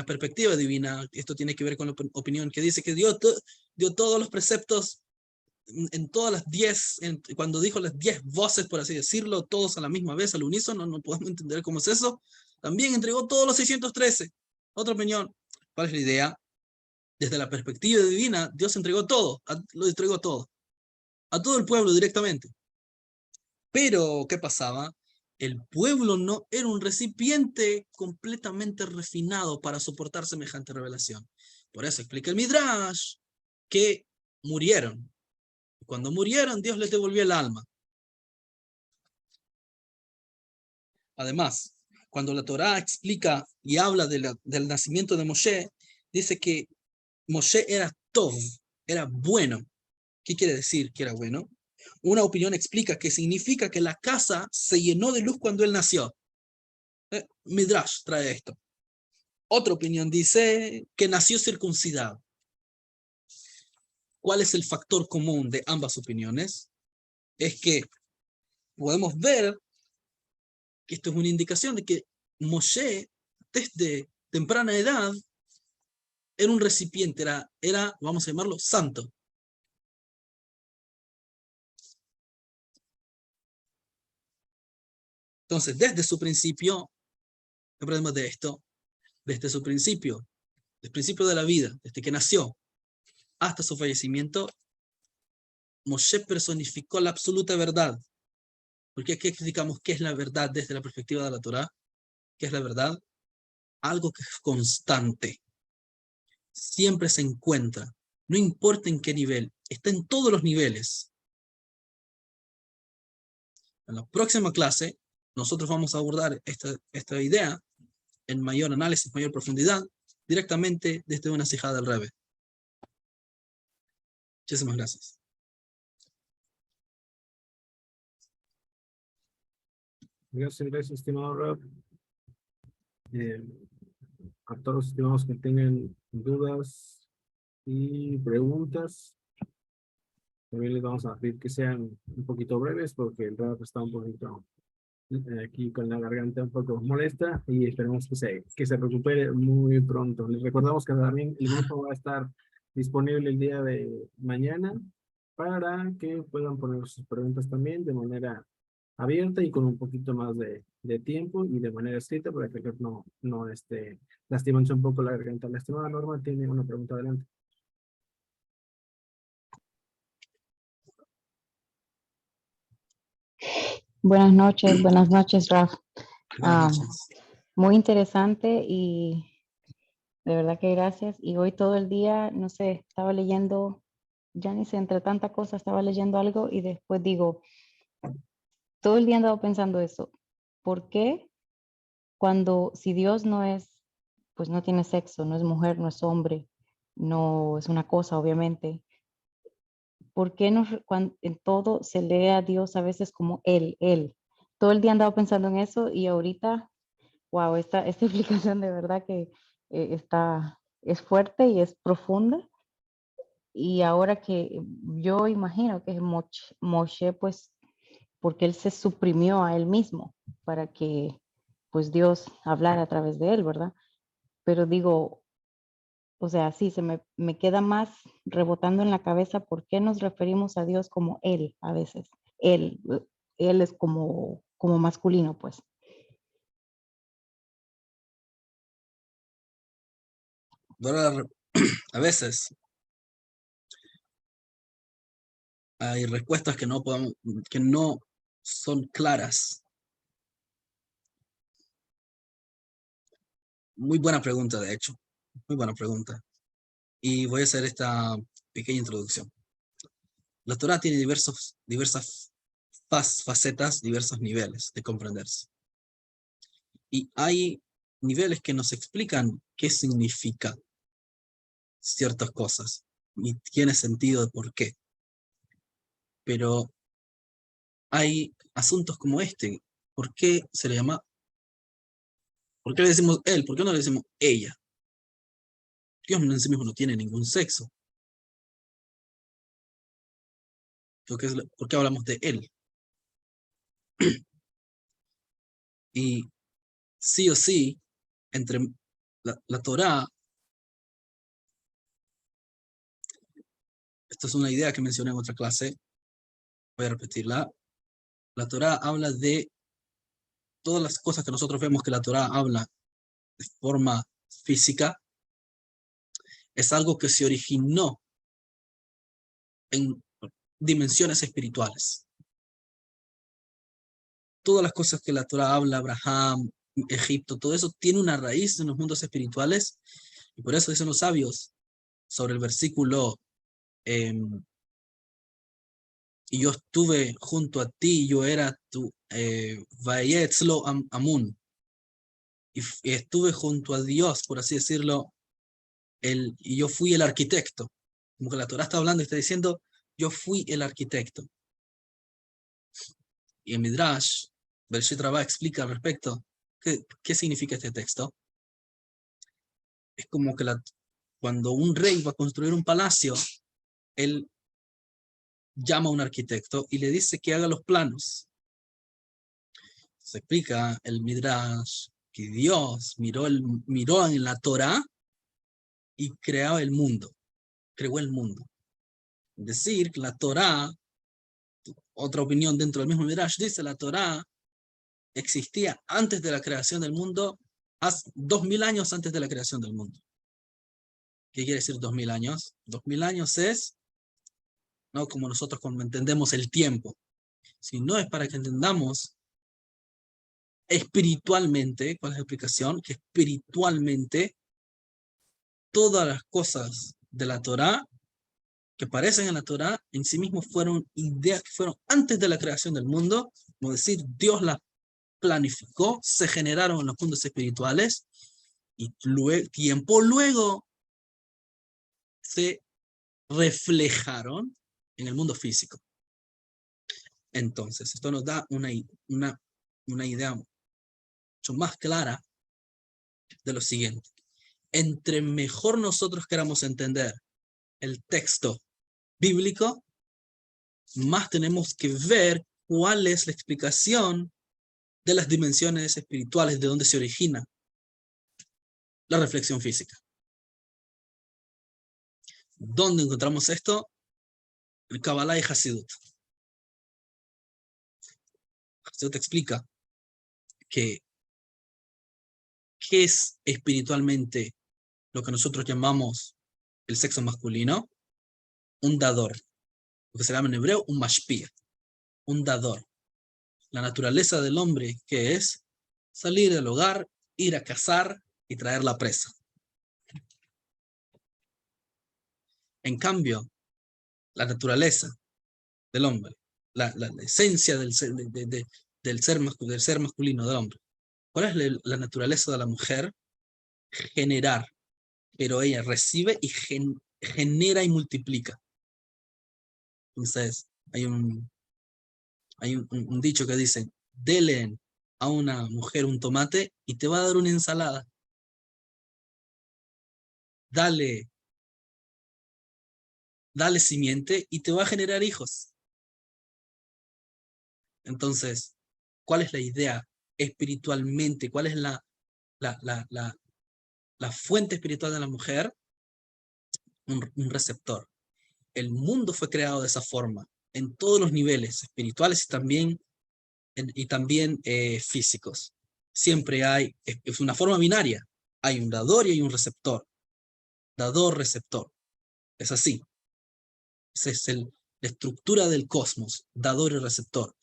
perspectiva divina, esto tiene que ver con la opinión que dice que dio todos los preceptos en todas las 10, cuando dijo las 10 voces, por así decirlo, todos a la misma vez, al unísono, no podemos entender cómo es eso. También entregó todos los 613. Otra opinión. ¿Cuál es la idea? Desde la perspectiva divina, Dios entregó todo, lo entregó todo, a todo el pueblo directamente. Pero, ¿qué pasaba? El pueblo no era un recipiente completamente refinado para soportar semejante revelación. Por eso explica el Midrash que murieron. Cuando murieron, Dios les devolvió el alma. Además, cuando la Torá explica y habla del nacimiento de Moshe, dice que Moshe era tov, era bueno. ¿Qué quiere decir que era bueno? Una opinión explica que significa que la casa se llenó de luz cuando él nació. Midrash trae esto. Otra opinión dice que nació circuncidado. ¿Cuál es el factor común de ambas opiniones? Es que podemos ver que esto es una indicación de que Moshe, desde temprana edad, era un recipiente, era, vamos a llamarlo, santo. Entonces, desde su principio, ¿qué aprendemos de esto? Desde su principio, el principio de la vida, desde que nació hasta su fallecimiento, Moshe personificó la absoluta verdad. Porque aquí explicamos qué es la verdad desde la perspectiva de la Torá. ¿Qué es la verdad? Algo que es constante. Siempre se encuentra. No importa en qué nivel. Está en todos los niveles. En la próxima clase, nosotros vamos a abordar esta idea en mayor análisis, mayor profundidad, directamente desde una sijá del Rebbe. Muchísimas gracias. Gracias, estimado Rob. A todos los estimados que tengan dudas y preguntas, también les vamos a pedir que sean un poquito breves porque el Rob está un poquito aquí con la garganta un poco molesta y esperemos que se recupere muy pronto. Les recordamos que también el grupo va a estar disponible el día de mañana para que puedan poner sus preguntas también de manera abierta y con un poquito más de tiempo y de manera escrita para que no lastimense un poco la garganta. La estimada Norma tiene una pregunta adelante. Buenas noches, Raf. Buenas noches. Muy interesante y de verdad que gracias. Y hoy todo el día, no sé, estaba leyendo, ya ni sé, entre tanta cosa estaba leyendo algo y después digo, todo el día he andado pensando eso. ¿por qué cuando si Dios no es, pues no tiene sexo, no es mujer, no es hombre, no es una cosa, obviamente? ¿Por qué en todo se lee a Dios a veces como él, él? Todo el día he andado pensando en eso y ahorita, wow, esta explicación de verdad que es fuerte y es profunda. Y ahora que yo imagino que Moshe, pues, porque él se suprimió a él mismo para que, pues, Dios hablara a través de él, ¿verdad? Pero digo, o sea, sí, me queda más rebotando en la cabeza por qué nos referimos a Dios como Él a veces. Él, él es como masculino, pues. Ahora, a veces hay respuestas que no son claras. Muy buena pregunta, de hecho. Muy buena pregunta. Y voy a hacer esta pequeña introducción. La Torá tiene diversas facetas, diversos niveles de comprenderse. Y hay niveles que nos explican qué significa ciertas cosas y tiene sentido de por qué. Pero hay asuntos como este. ¿Por qué se le llama? ¿Por qué le decimos él? ¿Por qué no le decimos ella? Dios en sí mismo no tiene ningún sexo. ¿Por qué hablamos de él? Y sí o sí, entre la Torá, esta es una idea que mencioné en otra clase, voy a repetirla. La Torá habla de todas las cosas que nosotros vemos que la Torá habla de forma física, es algo que se originó en dimensiones espirituales. Todas las cosas que la Torá habla, Abraham, Egipto, todo eso tiene una raíz en los mundos espirituales, y por eso dicen los sabios sobre el versículo y yo estuve junto a ti, yo era tu Vayetzlo Amun, y estuve junto a Dios, por así decirlo, y yo fui el arquitecto. Como que la Torá está hablando y está diciendo, yo fui el arquitecto. Y en Midrash, Bereshit Rabbah explica al respecto qué significa este texto. Es como que cuando un rey va a construir un palacio, él llama a un arquitecto y le dice que haga los planos. Se explica el Midrash que Dios miró en la Torá y creó el mundo. Es decir, que la Torá, otra opinión dentro del mismo Midrash, dice la Torá existía antes de la creación del mundo, 2000 años antes de la creación del mundo. ¿Qué quiere decir 2000 años? 2000 años es, no como nosotros cuando entendemos el tiempo, sino es para que entendamos espiritualmente, ¿cuál es la explicación? Que espiritualmente todas las cosas de la Torá que aparecen en la Torá en sí mismos fueron ideas que fueron antes de la creación del mundo, como decir, Dios las planificó, se generaron en los mundos espirituales y tiempo luego se reflejaron en el mundo físico. Entonces, esto nos da una idea mucho más clara de lo siguiente. Entre mejor nosotros queramos entender el texto bíblico, más tenemos que ver cuál es la explicación de las dimensiones espirituales, de dónde se origina la reflexión física. ¿Dónde encontramos esto? En Kabbalah y Hasidut. Hasidut explica que ¿qué es espiritualmente lo que nosotros llamamos el sexo masculino? Un dador, lo que se llama en hebreo un mashpia, un dador. La naturaleza del hombre, que es salir del hogar, ir a cazar y traer la presa. En cambio, la naturaleza del hombre, la esencia del ser masculino del hombre. ¿Cuál es la naturaleza de la mujer? Generar, pero ella recibe y genera y multiplica. Entonces, hay un dicho que dice, dele a una mujer un tomate y te va a dar una ensalada. Dale simiente y te va a generar hijos. Entonces, ¿cuál es la idea espiritualmente? ¿Cuál es la fuente espiritual de la mujer? Un receptor. El mundo fue creado de esa forma, en todos los niveles, espirituales y también físicos. Siempre es una forma binaria. Hay un dador y hay un receptor. Dador-receptor. Es así. Esa es la estructura del cosmos, dador y receptor.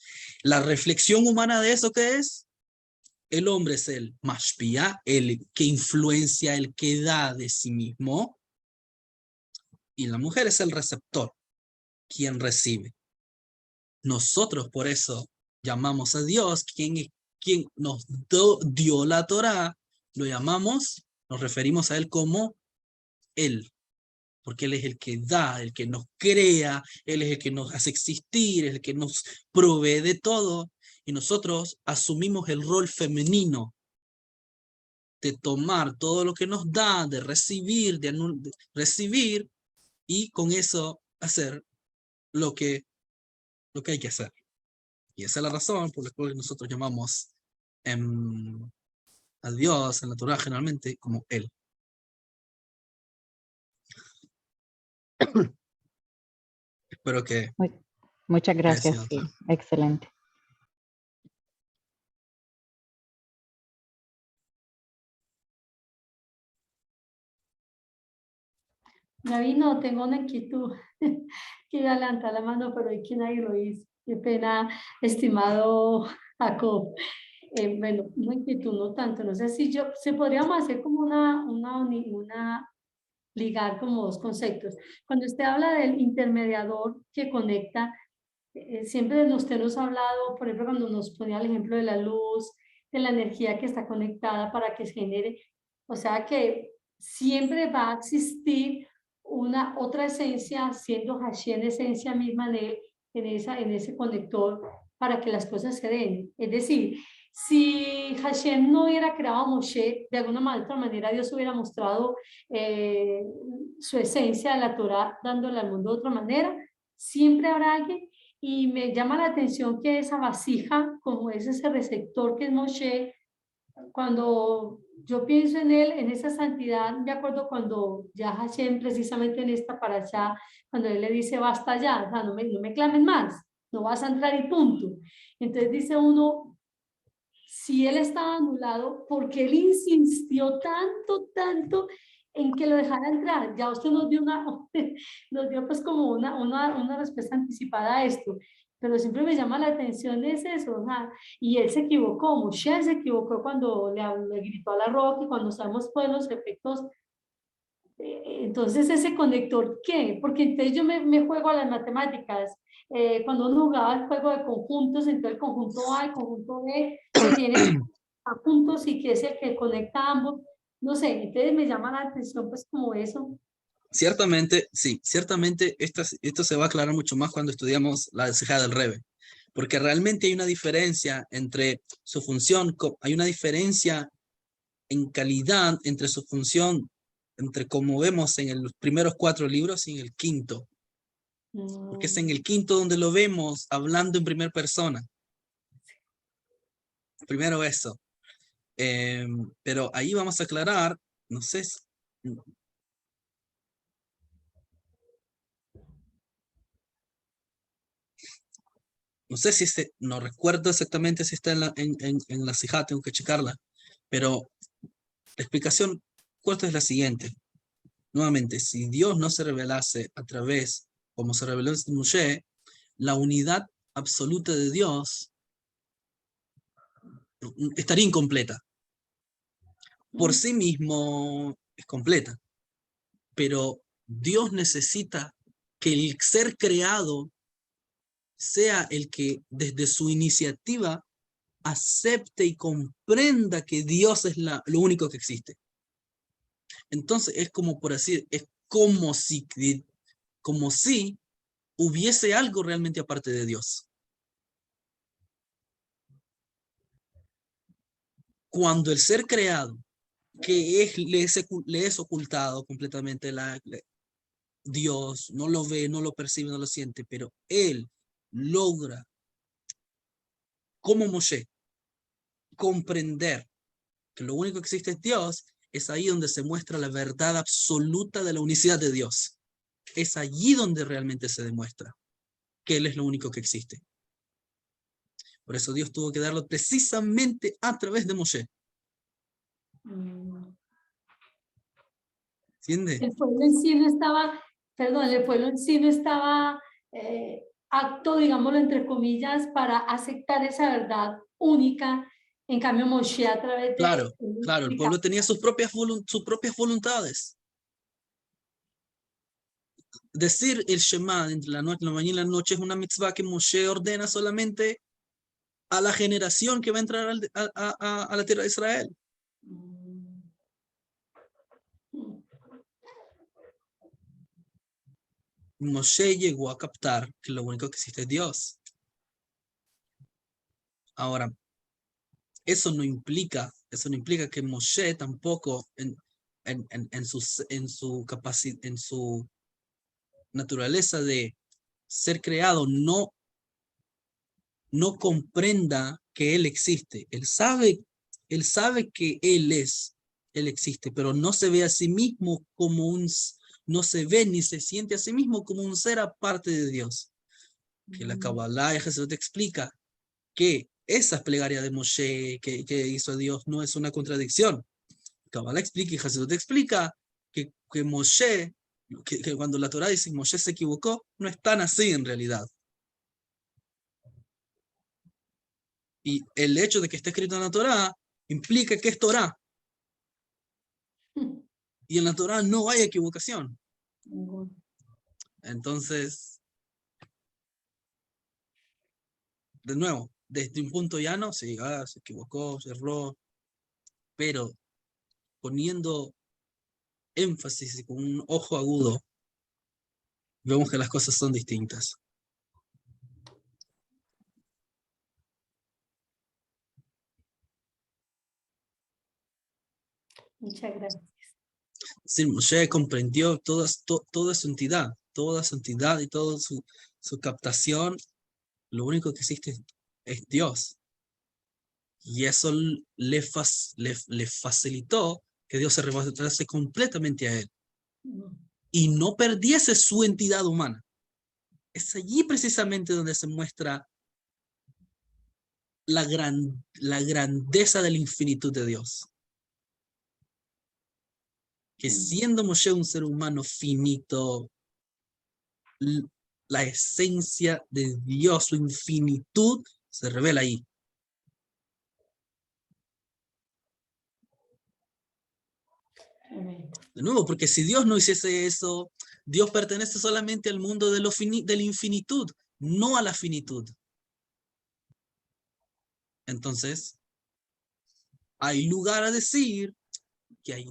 La reflexión humana de eso, ¿qué es? El hombre es el mashpia, el que influencia, el que da de sí mismo, y la mujer es el receptor, quien recibe. Nosotros por eso llamamos a Dios, quien nos dio la Torá, nos referimos a Él como Él, porque Él es el que da, el que nos crea, Él es el que nos hace existir, el que nos provee de todo, y nosotros asumimos el rol femenino de tomar todo lo que nos da, de recibir, recibir, y con eso hacer lo que hay que hacer. Y esa es la razón por la cual nosotros llamamos a Dios, en la Torá generalmente, como Él. Espero que Muchas gracias, sido sí, claro. excelente. Rabino, tengo una inquietud. Quiero levantar la mano, pero hay que nadie lo hizo. Qué pena, estimado Jacob. Bueno, una inquietud no tanto. No sé si se podríamos hacer como ligar como dos conceptos. Cuando usted habla del intermediador que conecta, siempre usted nos ha hablado, por ejemplo, cuando nos ponía el ejemplo de la luz, de la energía que está conectada para que se genere, o sea que siempre va a existir una otra esencia, siendo Hashem esencia misma en él, en ese conector, para que las cosas se den. Es decir, si Hashem no hubiera creado a Moshe, de alguna otra manera Dios hubiera mostrado su esencia de la Torah, dándole al mundo de otra manera, siempre habrá alguien. Y me llama la atención que esa vasija, como es ese receptor que es Moshe, cuando yo pienso en él, en esa santidad, me acuerdo cuando ya Hashem, precisamente en esta parashá, cuando él le dice, basta ya, o sea, no me clamen más, no vas a entrar y punto. Entonces dice uno, si él estaba anulado, porque él insistió tanto en que lo dejara entrar. Ya usted nos dio nos dio pues como una respuesta anticipada a esto, pero siempre me llama la atención es eso, ¿no? Y él se equivocó, Moshe se equivocó cuando le gritó a la roca, y cuando sabemos pues los efectos. Entonces ese conector, ¿qué? Porque entonces yo me juego a las matemáticas. Cuando uno jugaba el juego de conjuntos, entonces el conjunto A, el conjunto B, que tiene puntos y que es el que conecta ambos. No sé, entonces me llama la atención pues como eso. Ciertamente, sí, ciertamente esto se va a aclarar mucho más cuando estudiamos la Sijá del Rebbe, porque realmente hay una diferencia entre su función, hay una diferencia en calidad entre su función, entre como vemos en los primeros 4 libros y en el quinto, porque es en el quinto donde lo vemos hablando en primera persona. Primero eso. Pero ahí vamos a aclarar, no sé, no recuerdo exactamente si está en la Sijá, tengo que checarla, pero la explicación corta es la siguiente. Nuevamente, si Dios no se revelase a través, como se reveló en Moshe, la unidad absoluta de Dios estaría incompleta. Por sí mismo es completa, pero Dios necesita que el ser creado sea el que desde su iniciativa acepte y comprenda que Dios es lo único que existe. Entonces es como por así, es como si hubiese algo realmente aparte de Dios. Cuando el ser creado, que le es ocultado completamente Dios, no lo ve, no lo percibe, no lo siente, pero él logra, como Moshe, comprender que lo único que existe es Dios, es ahí donde se muestra la verdad absoluta de la unicidad de Dios. Es allí donde realmente se demuestra que Él es lo único que existe. Por eso Dios tuvo que darlo precisamente a través de Moshe. ¿Entiende? El pueblo en sí no estaba, perdón, el pueblo en sí no estaba apto, digámoslo entre comillas, para aceptar esa verdad única. En cambio, Moshe a través de... Claro, el pueblo tenía sus propias voluntades. Decir el Shema entre la mañana y la noche es una mitzvah que Moshe ordena solamente a la generación que va a entrar a la tierra de Israel. Moshe llegó a captar que lo único que existe es Dios. Ahora, eso no implica que Moshe tampoco en su capacidad, en su naturaleza de ser creado, no comprenda que Él existe. Él sabe que Él existe, pero no se ve a sí mismo no se ve ni se siente a sí mismo como un ser aparte de Dios. Que la Kabbalah y Jesús te explica que esa plegaria de Moshe que hizo Dios no es una contradicción. Kabbalah explica y Jesús te explica que Moshe, que cuando la Torah dice Moshe se equivocó, no es tan así en realidad. Y el hecho de que esté escrito en la Torah implica que es Torah. Y en la Torah no hay equivocación. Entonces, de nuevo, desde un punto llano, sí, se equivocó, se erró, pero poniendo énfasis y con un ojo agudo, vemos que las cosas son distintas. Muchas gracias. Sí, Moshe comprendió toda su entidad y toda su captación. Lo único que existe es Dios. Y eso le facilitó que Dios se revelase completamente a él y no perdiese su entidad humana. Es allí precisamente donde se muestra la grandeza de la infinitud de Dios. Que siendo Moshe un ser humano finito, la esencia de Dios, su infinitud, se revela ahí. De nuevo, porque si Dios no hiciese eso, Dios pertenece solamente al mundo de la infinitud, no a la finitud. Entonces, hay lugar a decir que hay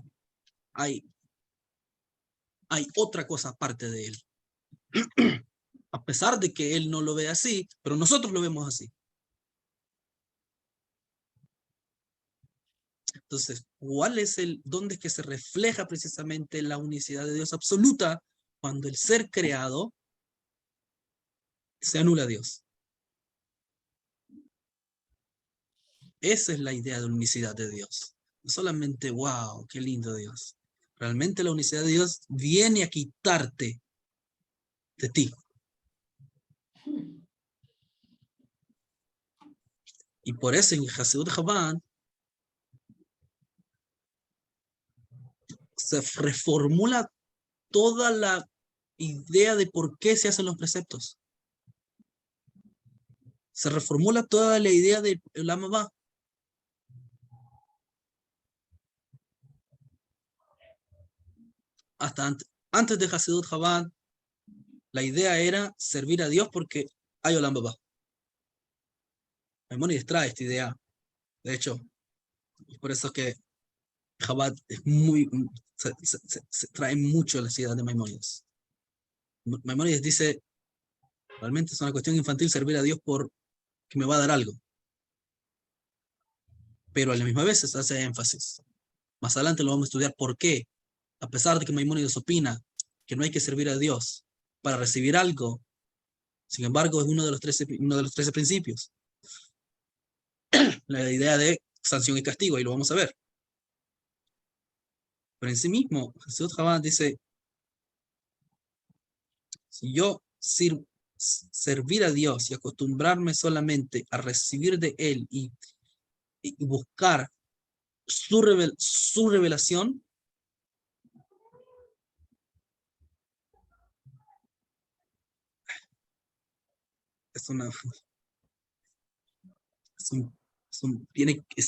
otra cosa aparte de él. A pesar de que él no lo ve así, pero nosotros lo vemos así. Entonces, dónde es que se refleja precisamente la unicidad de Dios absoluta? Cuando el ser creado se anula a Dios. Esa es la idea de unicidad de Dios. No solamente, wow, qué lindo Dios. Realmente la unicidad de Dios viene a quitarte de ti. Y por eso en Hasidut Chabad se reformula toda la idea de por qué se hacen los preceptos. Se reformula toda la idea del Olam Haba. Hasta antes de Hasidut Chabad, la idea era servir a Dios porque hay Olam Haba. Maimónides trae esta idea De hecho, es por eso que Chabad es muy, se trae mucho las ideas de Maimónides. Maimónides dice, realmente es una cuestión infantil servir a Dios por que me va a dar algo. Pero a la misma vez se hace énfasis. Más adelante lo vamos a estudiar por qué, a pesar de que Maimónides opina que no hay que servir a Dios para recibir algo, sin embargo es uno de los 13 principios. La idea de sanción y castigo, y lo vamos a ver. Pero en sí mismo, Jesús Chabad dice, si yo servir a Dios y acostumbrarme solamente a recibir de Él y buscar su revelación, es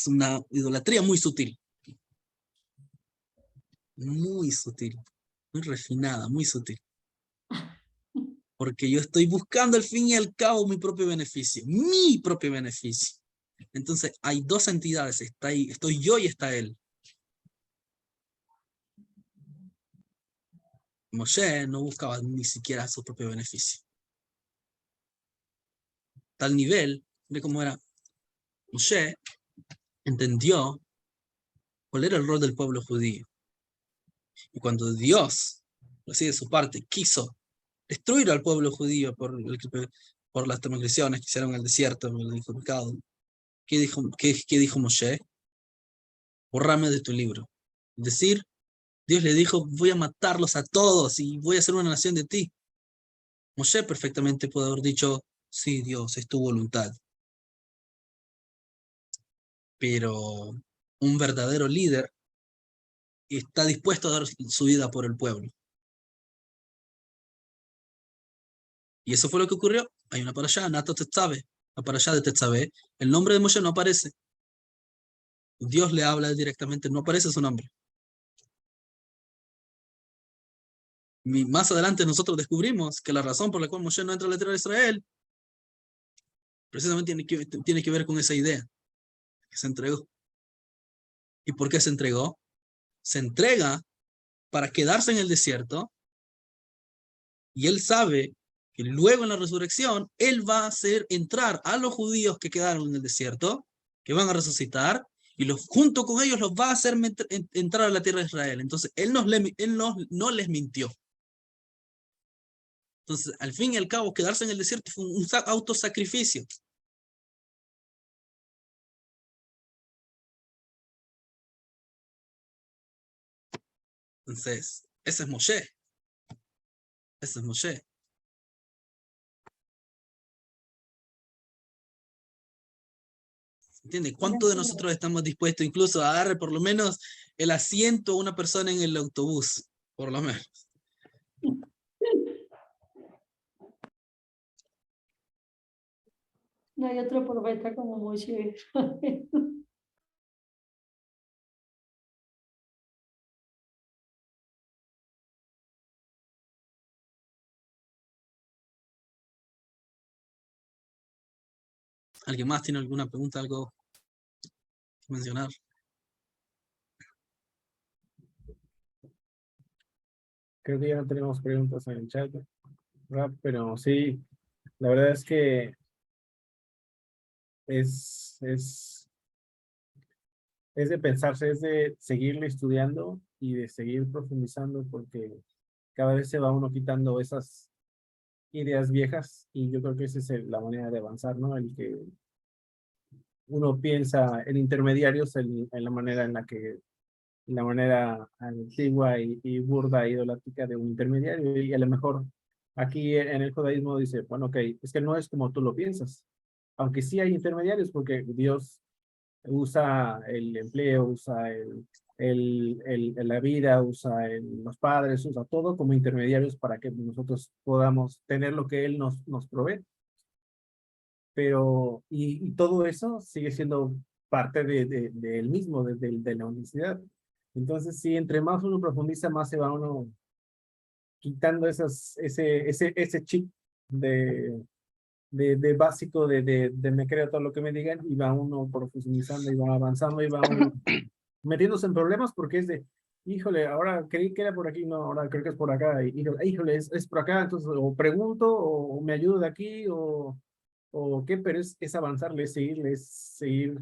una idolatría muy sutil, muy refinada, muy sutil. Porque yo estoy buscando al fin y al cabo mi propio beneficio. Entonces hay dos entidades, estoy yo y está él. Moshe no buscaba ni siquiera su propio beneficio. Tal nivel de cómo era. Moshe entendió cuál era el rol del pueblo judío. Y cuando Dios, así de su parte, quiso destruir al pueblo judío por las transgresiones que hicieron en el desierto, por el pecado, ¿qué dijo Moshe? Bórrame de tu libro. Es decir, Dios le dijo, voy a matarlos a todos y voy a hacer una nación de ti. Moshe perfectamente puede haber dicho, sí, Dios, es tu voluntad. Pero un verdadero líder está dispuesto a dar su vida por el pueblo. Y eso fue lo que ocurrió. Hay una parashá, Nato Tetzaveh, la parashá de Tetzaveh. El nombre de Moshe no aparece. Dios le habla directamente, no aparece su nombre. Y más adelante nosotros descubrimos que la razón por la cual Moshe no entra a la tierra de Israel precisamente tiene que ver con esa idea que se entregó. ¿Y por qué se entregó? Se entrega para quedarse en el desierto y él sabe que luego en la resurrección él va a hacer entrar a los judíos que quedaron en el desierto, que van a resucitar, y junto con ellos los va a hacer entrar a la tierra de Israel. Entonces él no les mintió. Entonces, al fin y al cabo, quedarse en el desierto fue un autosacrificio. Entonces, ese es Moshe. Ese es Moshe. ¿Entiende? ¿Cuánto de nosotros estamos dispuestos incluso a darle por lo menos el asiento a una persona en el autobús? Por lo menos. No hay otro profeta como Moshe. ¿Alguien más tiene alguna pregunta, algo que mencionar? Creo que ya no tenemos preguntas en el chat, ¿verdad? Pero sí, la verdad es que es de pensarse, es de seguirle estudiando y de seguir profundizando, porque cada vez se va uno quitando esas ideas viejas, y yo creo que esa es la manera de avanzar, ¿no? El que uno piensa en intermediarios, en la manera en la manera antigua y burda e idolátrica de un intermediario, y a lo mejor aquí en el judaísmo dice, bueno, ok, es que no es como tú lo piensas, aunque sí hay intermediarios, porque Dios usa el empleo, usa la vida, usa los padres, usa todo como intermediarios para que nosotros podamos tener lo que Él nos provee. Pero, y todo eso sigue siendo parte de Él mismo, de la unicidad. Entonces, sí, entre más uno profundiza, más se va uno quitando ese chip de de básico, de me creo todo lo que me digan, y va uno profundizando y va avanzando y va uno metiéndose en problemas porque es de, híjole, ahora creí que era por aquí, no, ahora creo que es por acá, y, híjole, es por acá, entonces o pregunto o me ayudo de aquí o qué, pero es avanzarle, es seguir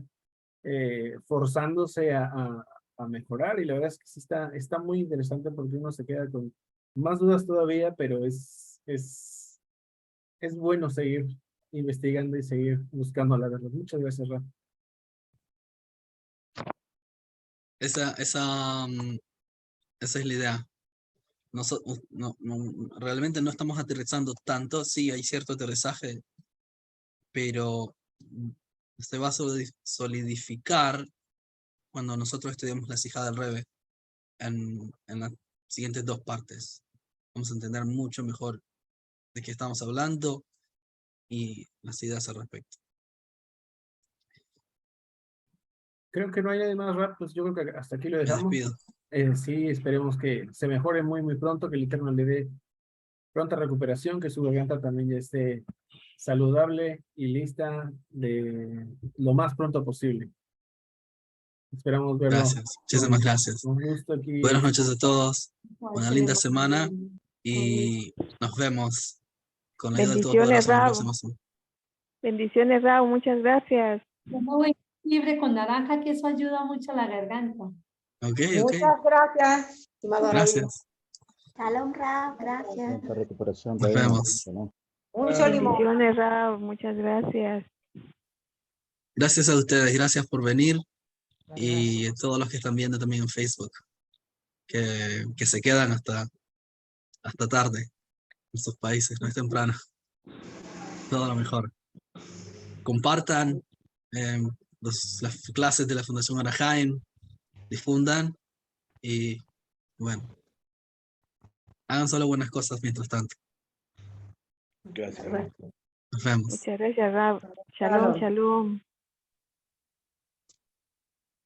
forzándose a mejorar, y la verdad es que sí está muy interesante porque uno se queda con más dudas todavía, pero es bueno seguir investigando y seguir buscando la verdad. Muchas gracias, Rafa. Esa es la idea. Realmente no estamos aterrizando tanto, sí hay cierto aterrizaje, pero se va a solidificar cuando nosotros estudiamos la Sijá del Rebbe en las siguientes 2 partes. Vamos a entender mucho mejor de qué estamos hablando y las ideas al respecto. Creo que no hay nadie más, Rap, pues yo creo que hasta aquí lo Me dejamos. despido. Sí, esperemos que se mejore muy, muy pronto, que el Eterno le dé pronta recuperación, que su garganta también ya esté saludable y lista de lo más pronto posible. Esperamos verlo. Gracias. Muchísimas gracias. Un gusto aquí. Buenas noches a todos. Una linda semana Y y nos vemos con la ayuda de Bendiciones, Todopoderoso en la Rab. próxima semana. Bendiciones, Raúl. Muchas gracias. yo me voy libre con naranja, que eso ayuda mucho a la garganta. Ok. Muchas gracias, estimado David. Gracias. Shalom Rab, gracias. Pronta recuperación. Nos Reina. vemos. ¿No? Mucho limón. Bendiciones, Raúl. Muchas gracias. Gracias a ustedes. Gracias por venir. Y a todos los que están viendo también en Facebook. Que se quedan hasta tarde en sus países. No es temprano. Todo lo mejor. Compartan las clases de la Fundación Arahaim. Difundan. Y bueno. Hagan solo buenas cosas mientras tanto. Gracias. Nos vemos. Muchas gracias, Raúl. Shalom, shalom.